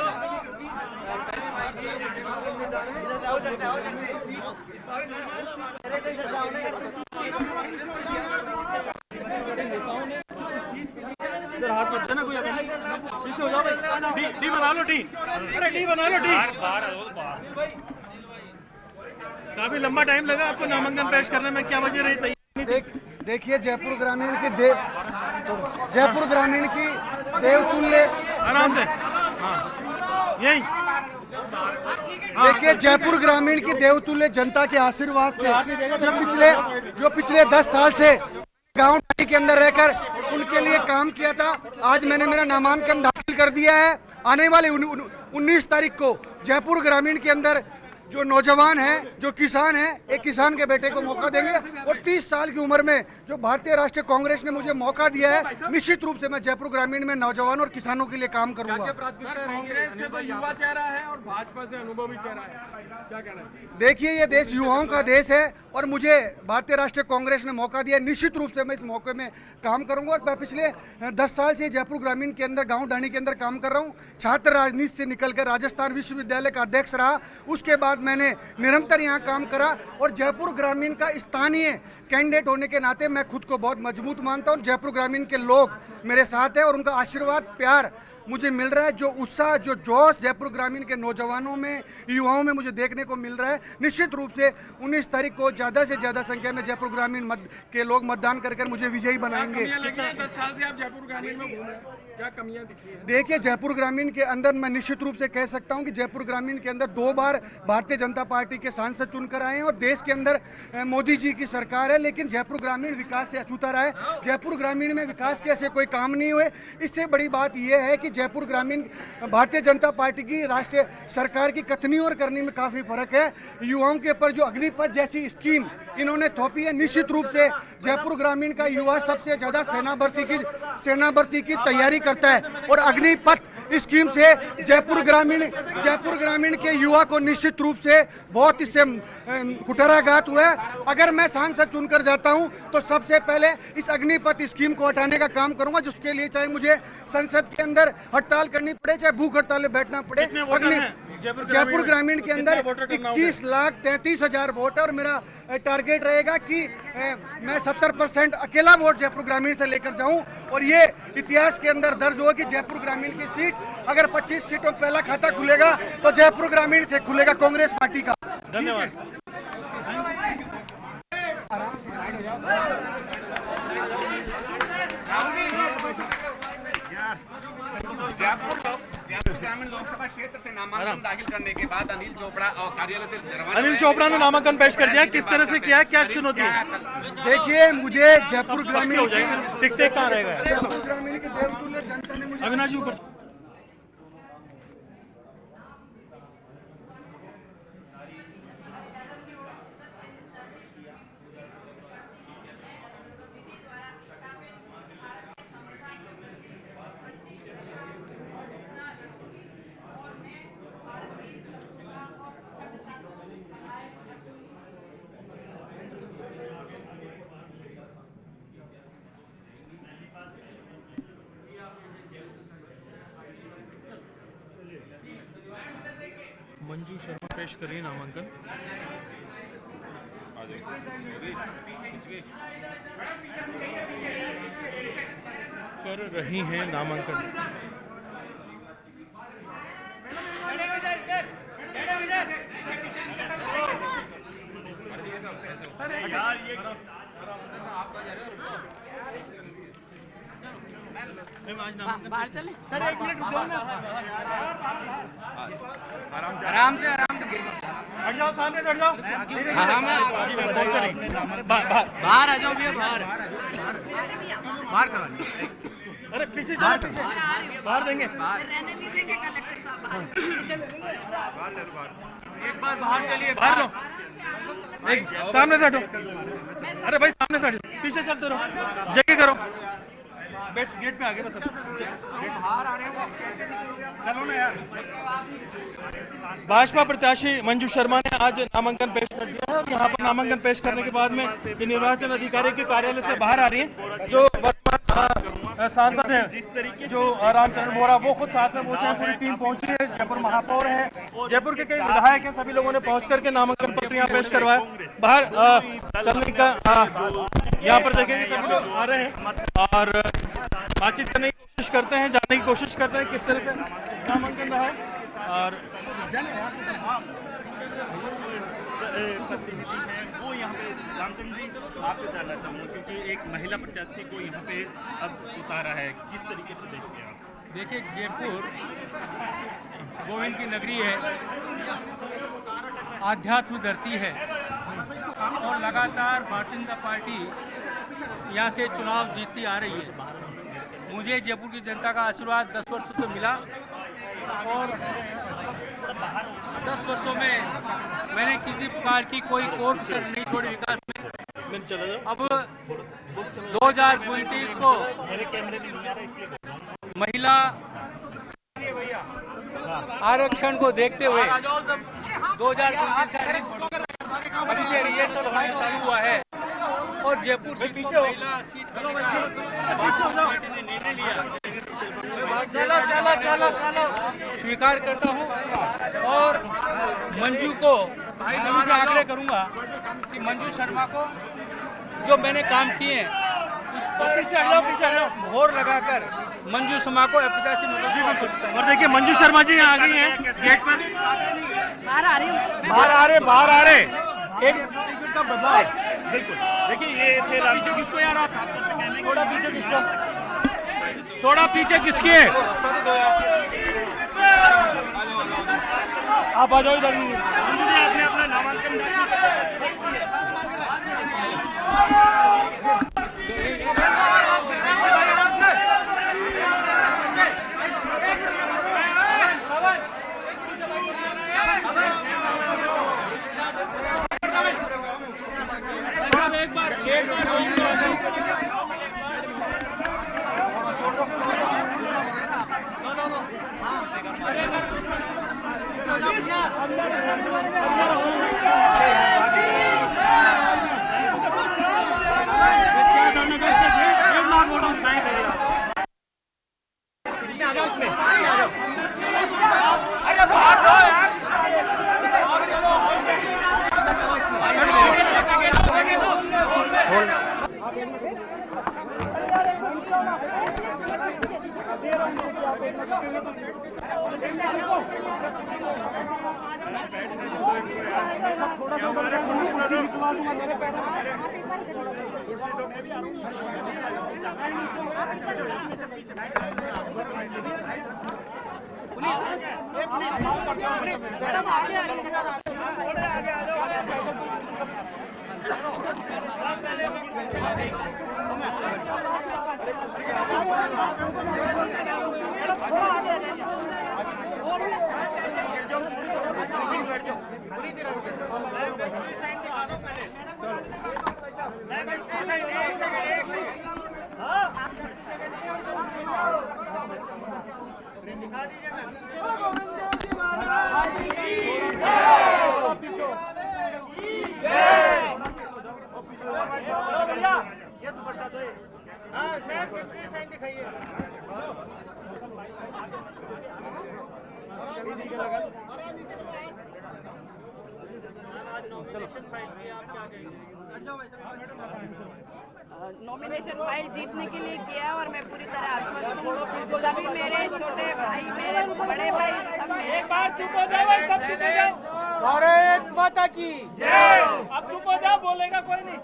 C: हाथ मत देना कोई, पीछे हो जाओ भाई। डी बना लो, डी अरे डी बना लो, डी काफी लंबा टाइम लगा आपको नामांकन पेश करने में, क्या वजह रही?
H: देखिए जयपुर ग्रामीण की देवतुल्य
A: आराम से यही
H: देखिए जयपुर ग्रामीण की देवतुल्य जनता के आशीर्वाद से जो पिछले 10 साल से गांव के अंदर रहकर उनके लिए काम किया था, आज मैंने मेरा नामांकन दाखिल कर दिया है। आने वाले 19 तारीख को जयपुर ग्रामीण के अंदर जो नौजवान है, जो किसान है, एक किसान के बेटे को मौका देंगे। और 30 साल की उम्र में जो भारतीय राष्ट्रीय कांग्रेस ने मुझे मौका दिया है, निश्चित रूप से मैं जयपुर ग्रामीण में नौजवान और किसानों के लिए काम करूंगा।
C: कांग्रेस से तो युवा चेहरा है और भाजपा से अनुभवी चेहरा है, क्या कहना है?
H: देखिए, ये देश युवाओं का देश है और मुझे भारतीय राष्ट्रीय कांग्रेस ने मौका दिया। निश्चित रूप से मैं इस मौके में काम करूंगा। और मैं पिछले 10 साल से जयपुर ग्रामीण के अंदर, गांव ढाणी के अंदर काम कर रहा हूं। छात्र राजनीति से निकलकर राजस्थान विश्वविद्यालय का अध्यक्ष रहा, उसके बाद मैंने निरंतर यहाँ काम करा और जयपुर ग्रामीण का स्थानीय कैंडिडेट होने के नाते मैं खुद को बहुत मजबूत मानता हूँ। जयपुर ग्रामीण के लोग मेरे साथ हैं और उनका आशीर्वाद, प्यार मुझे मिल रहा है। जो उत्साह, जो जोश जयपुर ग्रामीण के नौजवानों में, युवाओं में मुझे देखने को मिल रहा है। निश्चित रूप से 19 तारीख को ज़्यादा से ज़्यादा संख्या में जयपुर ग्रामीण के लोग मतदान कर मुझे विजयी बनाएंगे।
C: 10 साल से आप जयपुर ग्रामीण में घूम रहे हैं, क्या कमियां दिखी हैं?
H: देखिए, जयपुर ग्रामीण के अंदर मैं निश्चित रूप से कह सकता हूं कि जयपुर ग्रामीण के अंदर 2 बार भारतीय जनता पार्टी के सांसद चुनकर आए हैं और देश के अंदर मोदी जी की सरकार है, लेकिन जयपुर ग्रामीण विकास से अछूता रहा है। जयपुर ग्रामीण में विकास के ऐसे कोई काम नहीं हुए। इससे बड़ी बात यह है कि जयपुर ग्रामीण भारतीय जनता पार्टी की राष्ट्रीय सरकार की कथनी और करनी में काफ़ी फर्क है। युवाओं के ऊपर जो अग्निपथ जैसी स्कीम इन्होंने थोपी है, निश्चित रूप से जयपुर ग्रामीण का युवा सबसे ज़्यादा सेना भर्ती की तैयारी करता है और अग्निपथ स्कीम से जयपुर ग्रामीण के युवा को निश्चित रूप से बहुत इससे कुठाराघात हुआ है। अगर मैं सांसद चुनकर जाता हूं तो सबसे पहले इस अग्निपथ स्कीम को हटाने का काम करूंगा, जिसके लिए चाहे मुझे संसद के अंदर हड़ताल करनी पड़े, चाहे भूख हड़ताल में बैठना पड़े। जयपुर ग्रामीण के अंदर 21,33,000 वोट है और मेरा टारगेट रहेगा कि मैं 70% अकेला वोट जयपुर ग्रामीण से लेकर जाऊं और ये इतिहास के अंदर दर्ज होगा कि जयपुर ग्रामीण की सीट, अगर 25 सीटों में पहला खाता खुलेगा तो जयपुर ग्रामीण से खुलेगा कांग्रेस पार्टी का।
A: धन्यवाद।
I: जयपुर ग्रामीण लोकसभा क्षेत्र से नामांकन दाखिल करने के बाद अनिल चोपड़ा और कार्यालय से
A: अनिल चोपड़ा ने नामांकन पेश कर दिया। किस तरह से किया, क्या चुनौती है?
H: देखिए, मुझे जयपुर ग्रामीण
A: टिकटे कहाँ रहेगा?
H: जयपुर ग्रामीण की देवतुल्य जनता ने मुझे
A: अविनाश जी ऊपर। मंजू शर्मा पेश करिए नामांकन। कर रही हैं नामांकन।
C: बाहर चले सर, 1 मिनट रुको ना। आराम से हट जाओ, सामने हट जाओ। बाहर आ जाओ भैया, बाहर करा।
A: अरे पीछे चलो, पीछे बाहर देंगे।
C: एक बार बाहर चलिए,
A: बाहर लो, एक सामने से हटो। अरे भाई सामने से हटो, पीछे चलते रहो, जगह करो। बैठ, गेट पे आगे बस।
C: बाहर आ रहे हैं,
A: चलो ना यार। भाजपा प्रत्याशी मंजू शर्मा ने आज नामांकन पेश कर दिया है और यहाँ पर नामांकन पेश करने के बाद में ये निर्वाचन अधिकारी के कार्यालय से बाहर आ रही हैं। जो वर्तमान सांसद हैं जो रामचंद्र बोरा, वो खुद साथ में पहुंचे हैं, पूरी टीम पहुंची है। जयपुर महापौर है, जयपुर के कई विधायक हैं, सभी लोगों ने पहुंच करके नामांकन पत्र यहाँ पेश करवाया। बाहर चलने का यहाँ पर देखेंगे सभी लोग आ रहे हैं और बातचीत करने की कोशिश करते हैं, जानने की कोशिश करते हैं किस तरह से नामांकन रहा है। और
J: प्रतिनिधि हैं वो यहाँ पे, रामचंद्र जी आपसे जानना चाहूँगा क्योंकि एक महिला प्रत्याशी को यहाँ पे अब उतारा है, किस तरीके से देखते हैं आप?
C: देखिए, जयपुर गोविंद की नगरी है, आध्यात्म धरती है और लगातार भारतीय जनता पार्टी यहाँ से चुनाव जीतती आ रही है। मुझे जयपुर की जनता का आशीर्वाद 10 वर्षों से मिला और 10 वर्षों में मैंने किसी प्रकार की कोई कसर नहीं छोड़ी विकास में। अब 2029 को महिला आरक्षण को देखते हुए 2029 का अभी से रिहर्सल होना चालू हुआ है और जयपुर सीट को महिला सीट करने का भारतीय जनता पार्टी ने निर्णय लिया। स्वीकार करता हूं और मंजू को सभी से आग्रह करूंगा कि मंजू शर्मा को जो मैंने काम किए उस पर मोहर लगाकर मंजू शर्मा को 85 मतों।
A: और देखिए मंजू शर्मा जी यहाँ आ गई हैं गेट पर।
J: बाहर आ रहे एक टिकट का बदलाव। बिल्कुल देखिए ये थे पीछे किसको यार आप थोड़ा पीछे किसको थोड़ा पीछे किसकी है आप आ जाओ इधर। आपने अपना नामांकन एक बार
C: अरे बाहर दो यार।
K: नॉमिनेशन फाइल जीतने के लिए किया और मैं पूरी तरह आश्वस्त हूँ। सभी मेरे छोटे भाई, मेरे बड़े भाई सब मेरे साथ हैं।
C: भारत माता की
J: जय। अब चुप हो जाओ, बोलेगा कोई नहीं।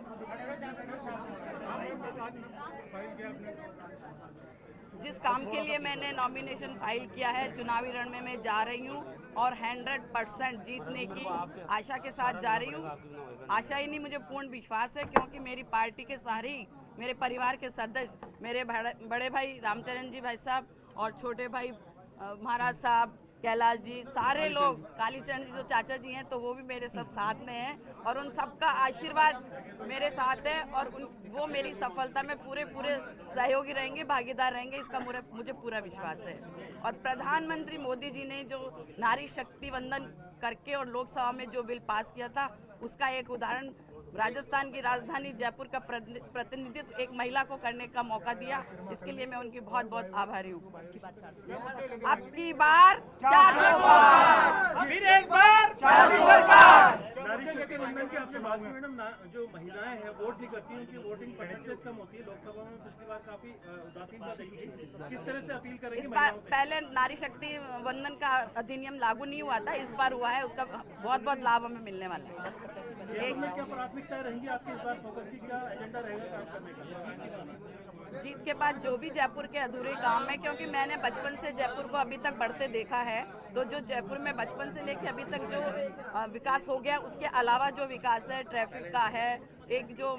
K: जिस काम के लिए मैंने नॉमिनेशन फाइल किया है, चुनावी रण में मैं जा रही हूँ और 100% जीतने की आशा के साथ जा रही हूँ। आशा ही नहीं, मुझे पूर्ण विश्वास है, क्योंकि मेरी पार्टी के सारे ही मेरे परिवार के सदस्य, मेरे बड़े भाई रामचरण जी भाई साहब और छोटे भाई महाराज साहब, कैलाश जी, सारे लोग, कालीचरण जी जो चाचा जी हैं तो वो भी मेरे सब साथ में हैं और उन सबका आशीर्वाद मेरे साथ है और वो मेरी सफलता में पूरे सहयोगी रहेंगे, भागीदार रहेंगे, इसका मुझे पूरा विश्वास है। और प्रधानमंत्री मोदी जी ने जो नारी शक्ति वंदन करके और लोकसभा में जो बिल पास किया था, उसका एक उदाहरण राजस्थान की राजधानी जयपुर का प्रतिनिधित्व एक महिला को करने का मौका दिया, इसके लिए मैं उनकी बहुत बहुत आभारी हूँ। अब की बार 400 बार,
J: फिर एक बार
K: 400 बार।
J: नारी शक्ति वंदन की आपसे बात मैडम, जो महिलाएं हैं वोट नहीं करती, उनकी वोटिंग परसेंटेज कम होती है। लोकसभा में पिछली बार काफी उदासीनता देखी, किस तरह से अपील करेंगे?
K: इस बार पहले नारी शक्ति वंदन का अधिनियम लागू नहीं हुआ था, इस बार हुआ है, उसका बहुत बहुत लाभ हमें मिलने वाला है।
J: क्या प्राथमिकता रहेंगी आपकी इस बार, फोकस की क्या एजेंडा रहेगा काम करने का?
K: जीत के बाद जो भी जयपुर के अधूरे काम है, क्योंकि मैंने बचपन से जयपुर को अभी तक बढ़ते देखा है, तो जो जयपुर में बचपन से लेकर अभी तक जो विकास हो गया, उसके अलावा जो विकास है, ट्रैफिक का है, एक जो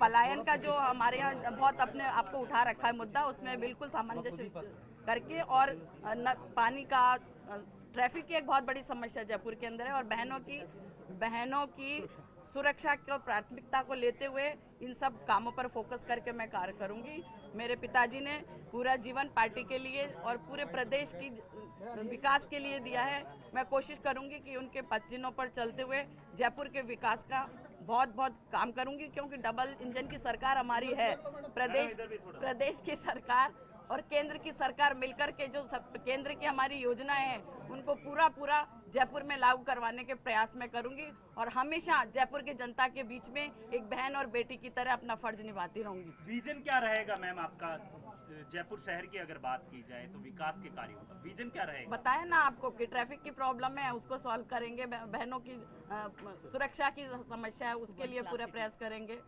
K: पलायन का जो हमारे यहाँ बहुत अपने आपको उठा रखा है मुद्दा, उसमें बिल्कुल सामंजस्य करके और पानी का, ट्रैफिक की एक बहुत बड़ी समस्या जयपुर के अंदर है और बहनों की सुरक्षा को प्राथमिकता को लेते हुए इन सब कामों पर फोकस करके मैं कार्य करूंगी। मेरे पिताजी ने पूरा जीवन पार्टी के लिए और पूरे प्रदेश की विकास के लिए दिया है। मैं कोशिश करूंगी कि उनके पदचिन्हों पर चलते हुए जयपुर के विकास का बहुत काम करूंगी, क्योंकि डबल इंजन की सरकार हमारी है। प्रदेश की सरकार और केंद्र की सरकार मिलकर के जो केंद्र की हमारी योजनाएं हैं उनको पूरा जयपुर में लागू करवाने के प्रयास में करूंगी और हमेशा जयपुर की जनता के बीच में एक बहन और बेटी की तरह अपना फर्ज निभाती रहूंगी।
J: विजन क्या रहेगा मैम आपका जयपुर शहर की अगर बात की जाए तो विकास के कार्यों का विजन क्या रहेगा?
K: बताया ना आपको कि ट्रैफिक की प्रॉब्लम है, उसको सॉल्व करेंगे। बहनों की सुरक्षा की समस्या है, उसके लिए पूरा प्रयास करेंगे।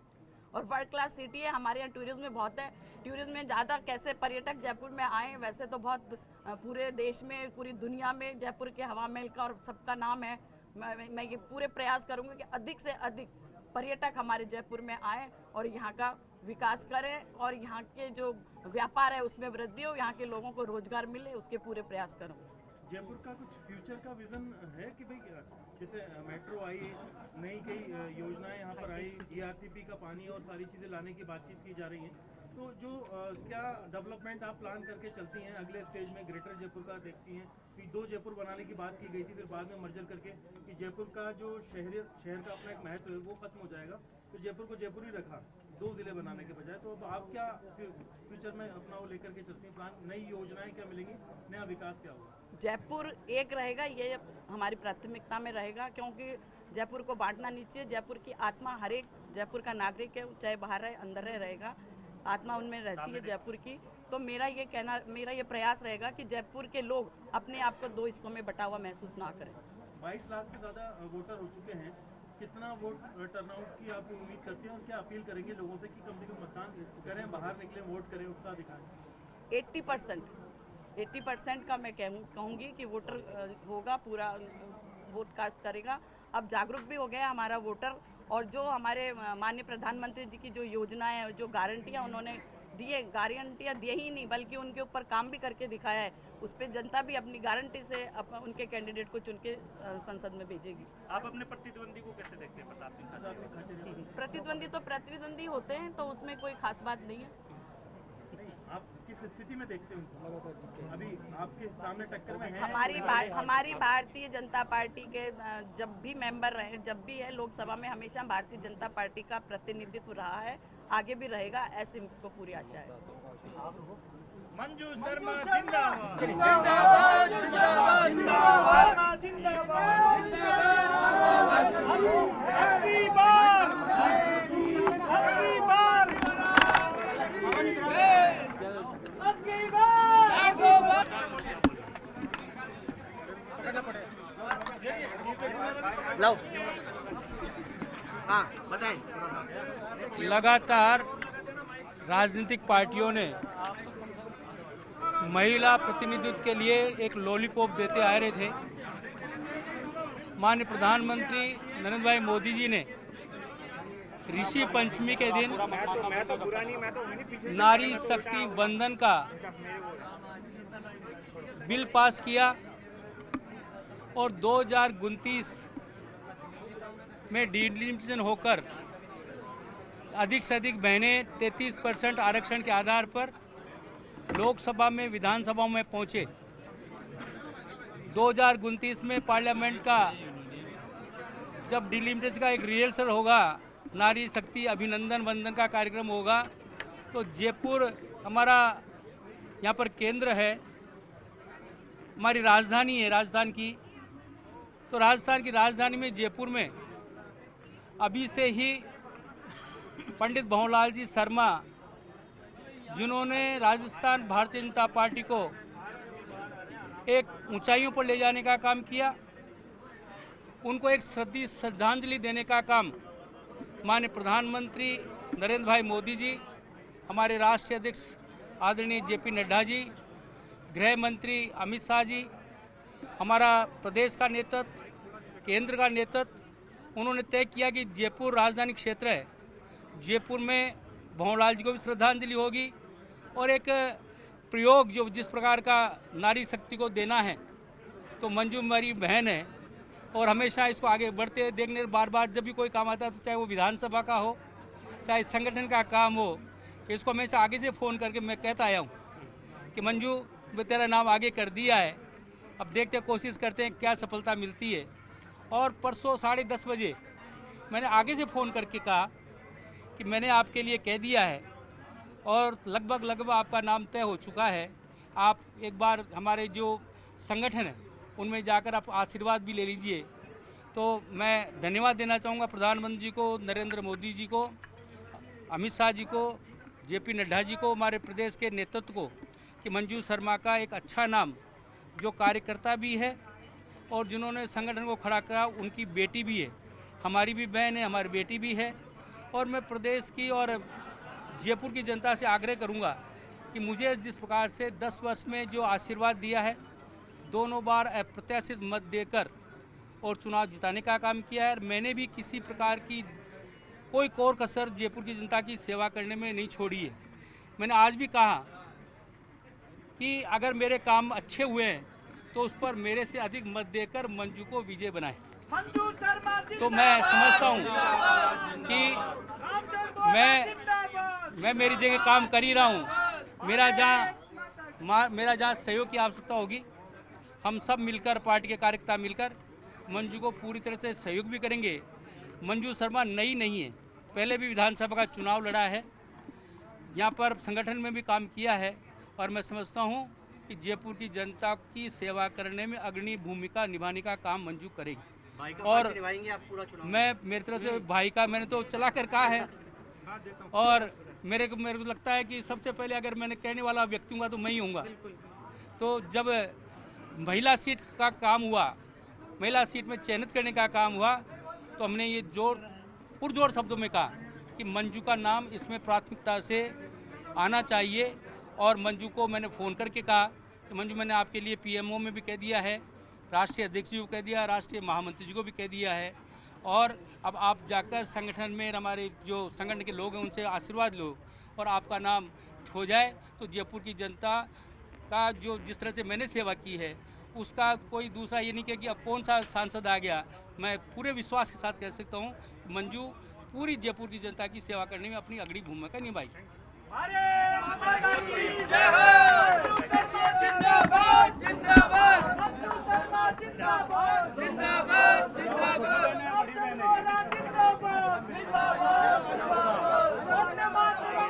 K: और वर्ल्ड क्लास सिटी है, हमारे यहाँ टूरिज्म में बहुत है। टूरिज्म में ज़्यादा कैसे पर्यटक जयपुर में आए, वैसे तो बहुत पूरे देश में पूरी दुनिया में जयपुर के हवा महल का और सबका नाम है। मैं ये पूरे प्रयास करूँगी कि अधिक से अधिक पर्यटक हमारे जयपुर में आए और यहाँ का विकास करें और यहाँ के जो व्यापार है उसमें वृद्धि हो, यहाँ के लोगों को रोजगार मिले, उसके पूरे प्रयास करूँ।
A: जयपुर का कुछ फ्यूचर का विजन है कि भाई जैसे मेट्रो आई, नई कई योजनाएं यहाँ पर आई, ERCP का पानी और सारी चीज़ें लाने की बातचीत की जा रही है, तो जो क्या डेवलपमेंट आप प्लान करके चलती हैं अगले स्टेज में? ग्रेटर जयपुर का देखती हैं कि 2 जयपुर बनाने की बात की गई थी, फिर बाद में मर्जर करके कि जयपुर का जो शहर का अपना एक महत्व है वो खत्म हो जाएगा, तो जयपुर को जयपुर ही रखा 2 जिले बनाने के बजाय। तो अब आप क्या फ्यूचर में अपना वो लेकर के चलती हैं प्लान? नई योजनाएं क्या मिलेंगी, नया विकास क्या होगा?
K: जयपुर एक रहेगा, ये हमारी प्राथमिकता में रहेगा, क्योंकि जयपुर को बांटना नहीं चाहिए। जयपुर की आत्मा हर एक जयपुर का नागरिक है, चाहे बाहर है अंदर रहेगा, आत्मा उनमें रहती है जयपुर की। तो मेरा ये प्रयास रहेगा कि जयपुर के लोग अपने आप को 2 हिस्सों में बटा हुआ महसूस ना करें।
A: 22 लाख से ज़्यादा वोटर हो चुके हैं, कितना वोट टर्नआउट की आप उम्मीद करते हैं और क्या अपील करेंगे लोगों से कि कम से कम मतदान करें, बाहर निकलें, वोट करें, उत्साह दिखाएं?
K: 80% का मैं कहूँगी कि वोटर होगा, पूरा वोट कास्ट करेगा। अब जागरूक भी हो गया हमारा वोटर, और जो हमारे माननीय प्रधानमंत्री जी की जो योजनाएं हैं, जो गारंटियां उन्होंने दी है, गारंटियां दिए ही नहीं बल्कि उनके ऊपर काम भी करके दिखाया है, उस पर जनता भी अपनी गारंटी से उनके कैंडिडेट को चुन के संसद में भेजेगी।
J: आप अपने प्रतिद्वंदी को कैसे देखते हैं प्रताप सिंह खाचरियावास?
K: प्रतिद्वंदी तो प्रतिद्वंदी होते हैं, तो उसमें कोई खास बात नहीं है।
A: आप किस स्थिति में देखते हैं अभी आपके सामने टक्कर में है?
K: हमारी भारतीय जनता पार्टी के जब भी मेंबर रहे, जब भी है लोकसभा में, हमेशा भारतीय जनता पार्टी का प्रतिनिधित्व रहा है, आगे भी रहेगा, ऐसी मुझको पूरी आशा है।
J: मंजू शर्मा जिंदाबाद, जिंदाबाद, जिंदाबाद, जिंदाबाद, जिंदाबाद, जिंदाबाद। अगली बार, अगली बार, अगली बार।
E: लो, हाँ बताएं।
L: लगातार राजनीतिक पार्टियों ने महिला प्रतिनिधित्व के लिए एक लॉलीपॉप देते आ रहे थे। माननीय प्रधानमंत्री नरेंद्र भाई मोदी जी ने ऋषि पंचमी के दिन नारी शक्ति वंदन का बिल पास किया और 2029 में डिलिमिटेशन होकर अधिक से अधिक बहनें 33% आरक्षण के आधार पर लोकसभा में, विधानसभा में पहुंचे। 2029 में पार्लियामेंट का जब डिलिमिटेशन का एक रिहर्सल होगा, नारी शक्ति अभिनंदन वंदन का कार्यक्रम होगा, तो जयपुर हमारा यहाँ पर केंद्र है, हमारी राजधानी है राजस्थान की। तो राजस्थान की राजधानी में जयपुर में अभी से ही पंडित भंवरलाल जी शर्मा, जिन्होंने राजस्थान भारतीय जनता पार्टी को एक ऊंचाइयों पर ले जाने का काम किया, उनको एक श्रद्धांजलि देने का काम माननीय प्रधानमंत्री नरेंद्र भाई मोदी जी, हमारे राष्ट्रीय अध्यक्ष आदरणीय JP नड्डा जी, गृह मंत्री अमित शाह जी, हमारा प्रदेश का नेतृत्व, केंद्र का नेतृत्व, उन्होंने तय किया कि जयपुर राजधानी क्षेत्र है, जयपुर में भंवरलाल जी को भी श्रद्धांजलि होगी और एक प्रयोग जो जिस प्रकार का नारी शक्ति को देना है तो मंजू हमारी बहन है और हमेशा इसको आगे बढ़ते देखने बार बार जब भी कोई काम आता है तो चाहे वो विधानसभा का हो चाहे संगठन का काम हो, इसको हमेशा आगे से फ़ोन करके मैं कहता आया हूँ कि मंजू तेरा नाम आगे कर दिया है, अब देखते कोशिश करते हैं क्या सफलता मिलती है। और परसों 10:30 बजे मैंने आगे से फ़ोन करके कहा कि मैंने आपके लिए कह दिया है और लगभग आपका नाम तय हो चुका है, आप एक बार हमारे जो संगठन है उनमें जाकर आप आशीर्वाद भी ले लीजिए। तो मैं धन्यवाद देना चाहूँगा प्रधानमंत्री जी को, नरेंद्र मोदी जी को, अमित शाह जी को, जेपी नड्डा जी को, हमारे प्रदेश के नेतृत्व को कि मंजू शर्मा का एक अच्छा नाम जो कार्यकर्ता भी है और जिन्होंने संगठन को खड़ा करा, उनकी बेटी भी है, हमारी भी बहन है, हमारी बेटी भी है। और मैं प्रदेश की और जयपुर की जनता से आग्रह करूंगा कि मुझे जिस प्रकार से 10 वर्ष में जो आशीर्वाद दिया है, दोनों बार अप्रत्याशित मत देकर और चुनाव जिताने का काम किया है, मैंने भी किसी प्रकार की कोई कोर कसर जयपुर की जनता की सेवा करने में नहीं छोड़ी है। मैंने आज भी कहा कि अगर मेरे काम अच्छे हुए हैं तो उस पर मेरे से अधिक मत देकर मंजू को विजय बनाए। तो मैं समझता हूँ कि मैं मेरी जगह काम कर ही रहा हूँ। मेरा जहाँ सहयोग की आवश्यकता होगी, हम सब मिलकर, पार्टी के कार्यकर्ता मिलकर मंजू को पूरी तरह से सहयोग भी करेंगे। मंजू शर्मा नई नहीं है, पहले भी विधानसभा का चुनाव लड़ा है, यहाँ पर संगठन में भी काम किया है और मैं समझता हूँ कि जयपुर की जनता की सेवा करने में अग्रणी भूमिका निभाने का काम मंजू करेगी। और
E: आप पूरा चुनाव? मैं
L: मेरी तरफ से भाई का मैंने तो चला कर कहा है और मेरे को लगता है कि सबसे पहले अगर मैंने कहने वाला व्यक्ति हूँ तो मैं ही हूँगा। तो जब महिला सीट का काम हुआ, महिला सीट में चयनित करने का काम हुआ, तो हमने ये पुरजोर शब्दों में कहा कि मंजू का नाम इसमें प्राथमिकता से आना चाहिए। और मंजू को मैंने फ़ोन करके कहा कि मंजू, मैंने आपके लिए पीएमओ में भी कह दिया है, राष्ट्रीय अध्यक्ष जी को कह दिया, राष्ट्रीय महामंत्री जी को भी कह दिया है, और अब आप जाकर संगठन में हमारे जो संगठन के लोग हैं उनसे आशीर्वाद लो और आपका नाम हो जाए तो जयपुर की जनता का जो जिस तरह से मैंने सेवा की है उसका कोई दूसरा ये नहीं कहे कि अब कौन सा सांसद आ गया। मैं पूरे विश्वास के साथ कह सकता हूँ मंजू पूरी जयपुर की जनता की सेवा करने में अपनी अग्रणी भूमिका निभाई।